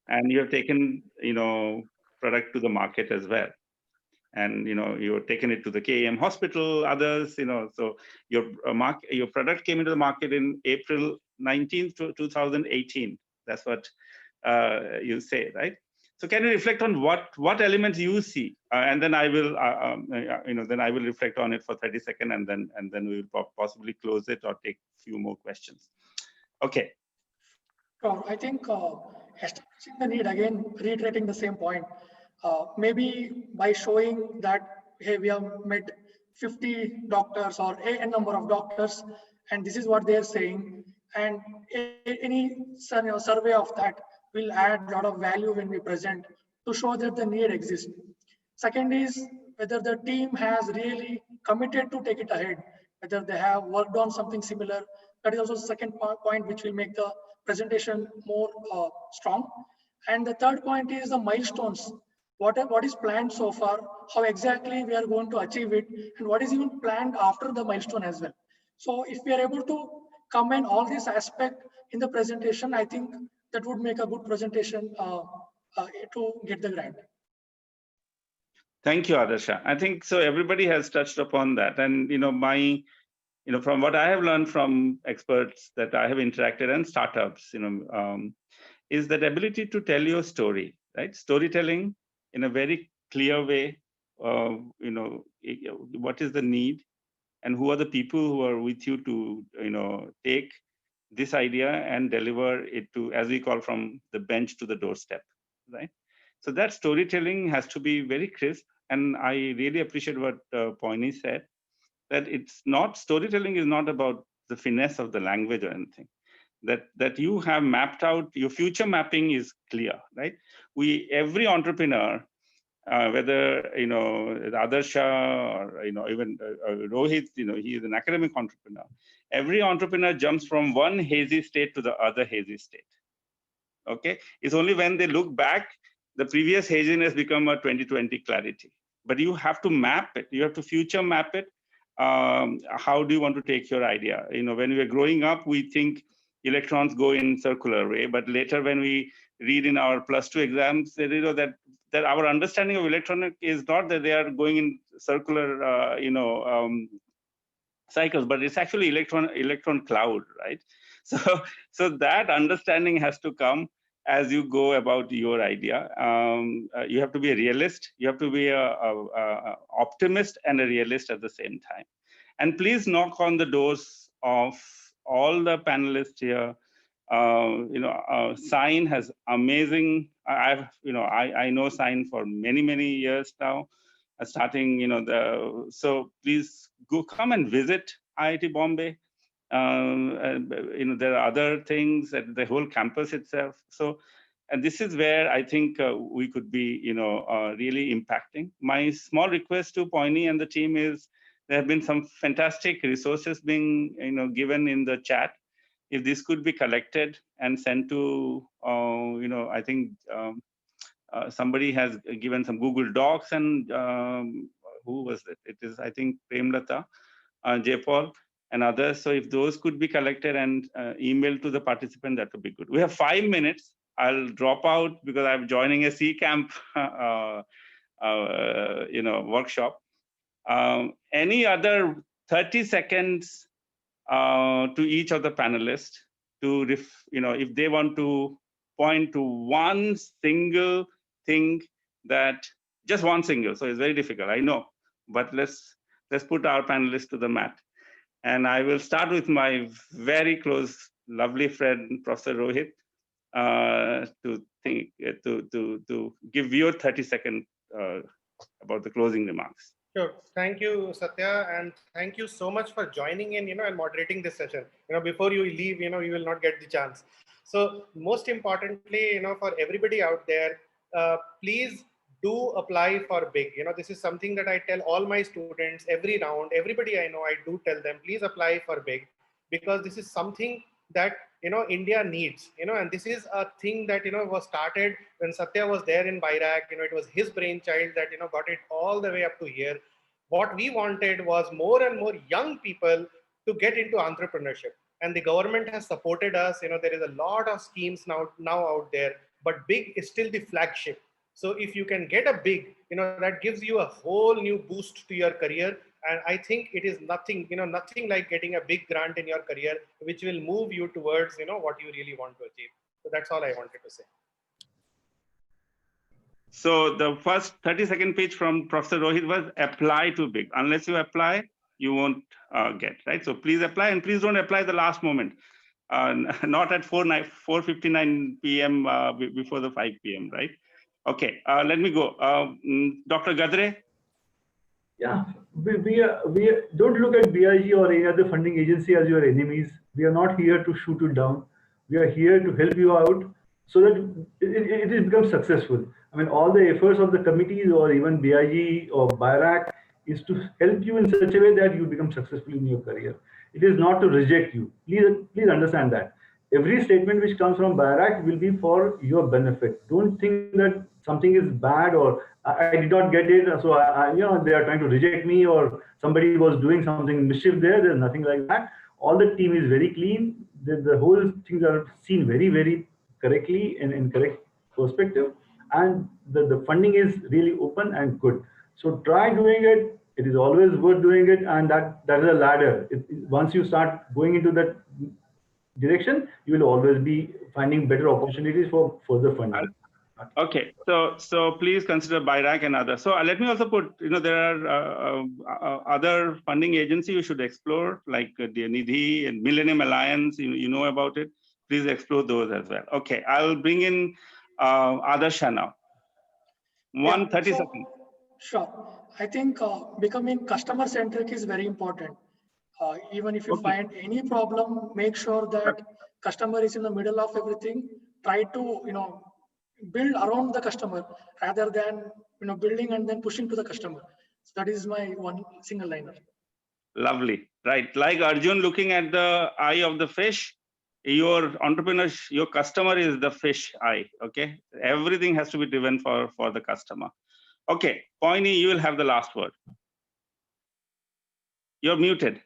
and you have taken product to the market as well. And you've taken it to the KEM hospital, others. So your product came into the market in April 19th, 2018. That's what you say, right? So can you reflect on what elements you see, and then I will then I will reflect on it for 30 seconds, and then we will possibly close it or take a few more questions. Okay. Sure. I think establishing the need, again, reiterating the same point, maybe by showing that, hey, we have met 50 doctors or a number of doctors, and this is what they are saying, and any survey of that will add a lot of value when we present to show that the need exists. Second is whether the team has really committed to take it ahead, whether they have worked on something similar. That is also the second point which will make the presentation more strong. And the third point is the milestones. What is planned so far, how exactly we are going to achieve it, and what is even planned after the milestone as well. So if we are able to combine all these aspects in the presentation, I think that would make a good presentation to get the grant. Thank you, Adarsha. I think so. Everybody has touched upon that, and from what I have learned from experts that I have interacted and startups, is that ability to tell your story, right? Storytelling in a very clear way. What is the need, and who are the people who are with you to take this idea and deliver it to, as we call, from the bench to the doorstep, right? So that storytelling has to be very crisp. And I really appreciate what Poyni said, that it's not, storytelling is not about the finesse of the language or anything. That you have mapped out, your future mapping is clear, right? Every entrepreneur, whether Adarsha or even Rohit, he is an academic entrepreneur. Every entrepreneur jumps from one hazy state to the other hazy state. Okay, it's only when they look back, the previous haziness become a 20/20 clarity. But you have to map it. You have to future map it. How do you want to take your idea? When we are growing up, we think electrons go in circular way, but later when we read in our +2 exams, that our understanding of electronic is not that they are going in circular, cycles, but it's actually electron cloud, right? So that understanding has to come as you go about your idea. You have to be a realist. You have to be a optimist and a realist at the same time. And please knock on the doors of all the panelists here. SINE has amazing. I know SINE for many years now. Starting, so please come and visit IIT Bombay. There are other things at the whole campus itself. So, and this is where I think we could be, really impacting. My small request to Poyni and the team is, there have been some fantastic resources being, given in the chat. If this could be collected and sent to, I think somebody has given some Google Docs, and who was it? It is, I think, Premlata, Jaypal, and others. So if those could be collected and emailed to the participant, that would be good. We have 5 minutes. I'll drop out because I'm joining a C camp, workshop. Any other 30 seconds to each of the panelists to, if they want to point to one single thing, that just one single. So it's very difficult, I know, but let's put our panelists to the mat. And I will start with my very close, lovely friend, Professor Rohit, to give your 30-second about the closing remarks. Sure. Thank you, Satya, and thank you so much for joining in, and moderating this session. Before you leave, you will not get the chance. So most importantly, for everybody out there, please do apply for big. This is something that I tell all my students every round. Everybody I know, I do tell them, please apply for big, because this is something that India needs. And this is a thing that was started when Satya was there in Bairak. It was his brainchild that got it all the way up to here. What we wanted was more and more young people to get into entrepreneurship, and the government has supported us. There is a lot of schemes now out there, but big is still the flagship. So if you can get a big, that gives you a whole new boost to your career. And I think it is nothing, nothing like getting a big grant in your career, which will move you towards, what you really want to achieve. So that's all I wanted to say. So the first 30-second pitch from Professor Rohit was apply to big. Unless you apply, you won't get, right? So please apply, and please don't apply the last moment. Not at 4:59 p.m. Before the 5 p.m., right? Okay, let me go. Dr. Gadre? Yeah, we don't look at BIG or any other funding agency as your enemies. We are not here to shoot you down. We are here to help you out so that it becomes successful. I mean, all the efforts of the committees or even BIG or BIRAC is to help you in such a way that you become successful in your career. It is not to reject you. Please understand that. Every statement which comes from BIRAC will be for your benefit. Don't think that something is bad or I did not get it, so they are trying to reject me or somebody was doing something mischief there. There's nothing like that. All the team is very clean. The whole things are seen very, very correctly and in correct perspective. And the funding is really open and good. So try doing it. It is always worth doing it. And that is a ladder. Once you start going into that direction, you will always be finding better opportunities for further funding. Okay, so please consider BIRAC and others. So let me also put, there are other funding agencies you should explore, like the Nidhi and Millennium Alliance. You know about it. Please explore those as well. Okay, I'll bring in Adarsha now. 30 seconds. Sure. I think becoming customer centric is very important. Even if you find any problem, make sure that customer is in the middle of everything. Try to build around the customer rather than building and then pushing to the customer. So that is my one single liner. Lovely, right? Like Arjun looking at the eye of the fish, your entrepreneur, your customer is the fish eye. Okay, everything has to be driven for the customer. Okay, Poyni, you will have the last word. You're muted.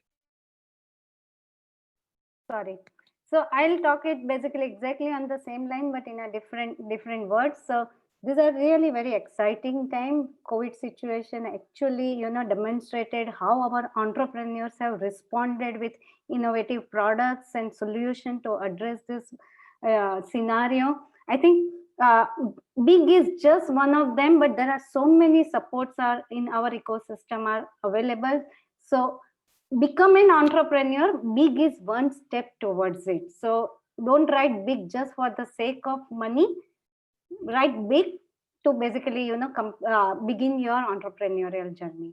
Sorry. So I'll talk it basically exactly on the same line, but in a different words. So these are really very exciting time. COVID situation actually, demonstrated how our entrepreneurs have responded with innovative products and solutions to address this scenario. I think big is just one of them, but there are so many supports are in our ecosystem are available. So become an entrepreneur, big is one step towards it. So don't write big just for the sake of money. Write big to basically, begin your entrepreneurial journey.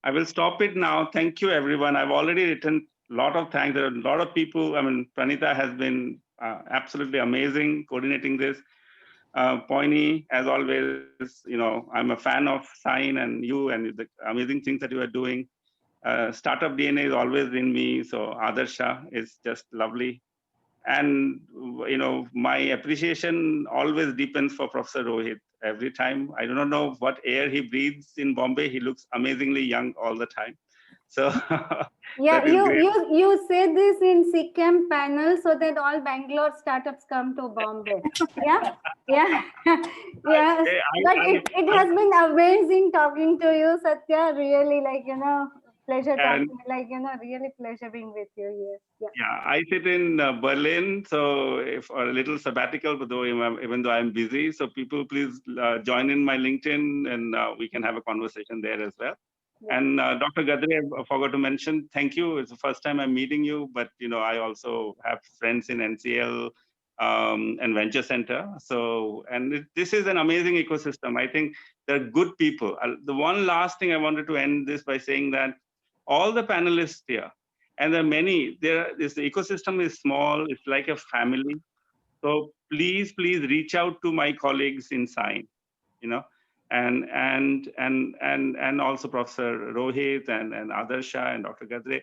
I will stop it now. Thank you, everyone. I've already written a lot of thanks. There are a lot of people. I mean, Pranita has been absolutely amazing coordinating this. Poyni, as always, I'm a fan of SINE and you and the amazing things that you are doing. Startup DNA is always in me. So Adarsha is just lovely. And, my appreciation always deepens for Professor Rohit every time. I do not know what air he breathes in Bombay. He looks amazingly young all the time. So yeah, you say this in SICAM panel so that all Bangalore startups come to Bombay. Yeah. Yes. But it has been amazing talking to you, Satya. Really, pleasure talking. Really pleasure being with you here. Yeah, I sit in Berlin, so for a little sabbatical, but even though I'm busy, so people please join in my LinkedIn and we can have a conversation there as well. Yeah. And Dr. Gadre, I forgot to mention, thank you. It's the first time I'm meeting you, but I also have friends in NCL and Venture Center. So, and this is an amazing ecosystem. I think they're good people. The one last thing I wanted to end this by saying that all the panelists here. And there are many, the ecosystem is small, it's like a family. So please reach out to my colleagues in SINE, and also Professor Rohit and Adarsha and Dr. Gadre.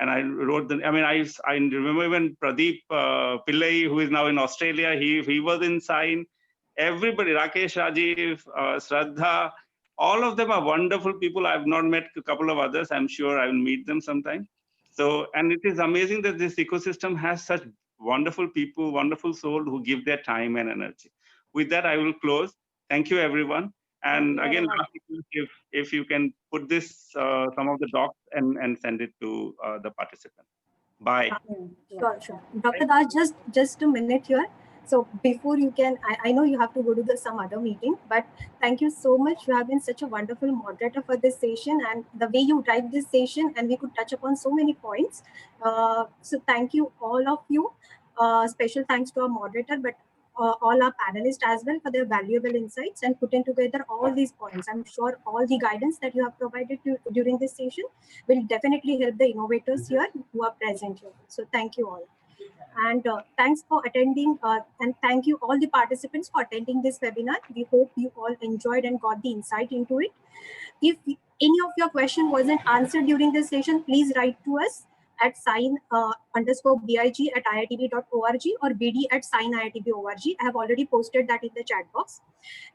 And I wrote I remember when Pradeep Pillai, who is now in Australia, he was in SINE. Everybody, Rakesh, Rajiv, Shraddha, all of them are wonderful people. I've not met a couple of others. I'm sure I will meet them sometime. So, and it is amazing that this ecosystem has such wonderful people, wonderful souls who give their time and energy. With that, I will close. Thank you, everyone. And again, if you can put this, some of the docs and send it to the participants. Bye. Sure. Dr. Das, just a minute here. So before you can, I know you have to go to some other meeting, but thank you so much. You have been such a wonderful moderator for this session, and the way you drive this session, and we could touch upon so many points. So thank you, all of you. Special thanks to our moderator, but all our panelists as well for their valuable insights and putting together all these points. I'm sure all the guidance that you have provided during this session will definitely help the innovators here who are present here. So thank you all. And thanks for attending, and thank you all the participants for attending this webinar. We hope you all enjoyed and got the insight into it. If any of your question wasn't answered during this session, please write to us at sine_big@iitb.org or bd@sine.iitb.org. I have already posted that in the chat box.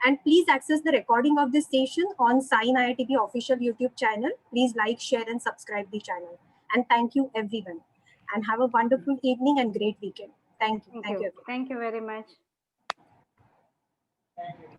And please access the recording of this session on SINE IITB official YouTube channel. Please like, share, and subscribe the channel. And thank you, everyone. And have a wonderful evening and great weekend. Thank you. Thank you very much. Thank you.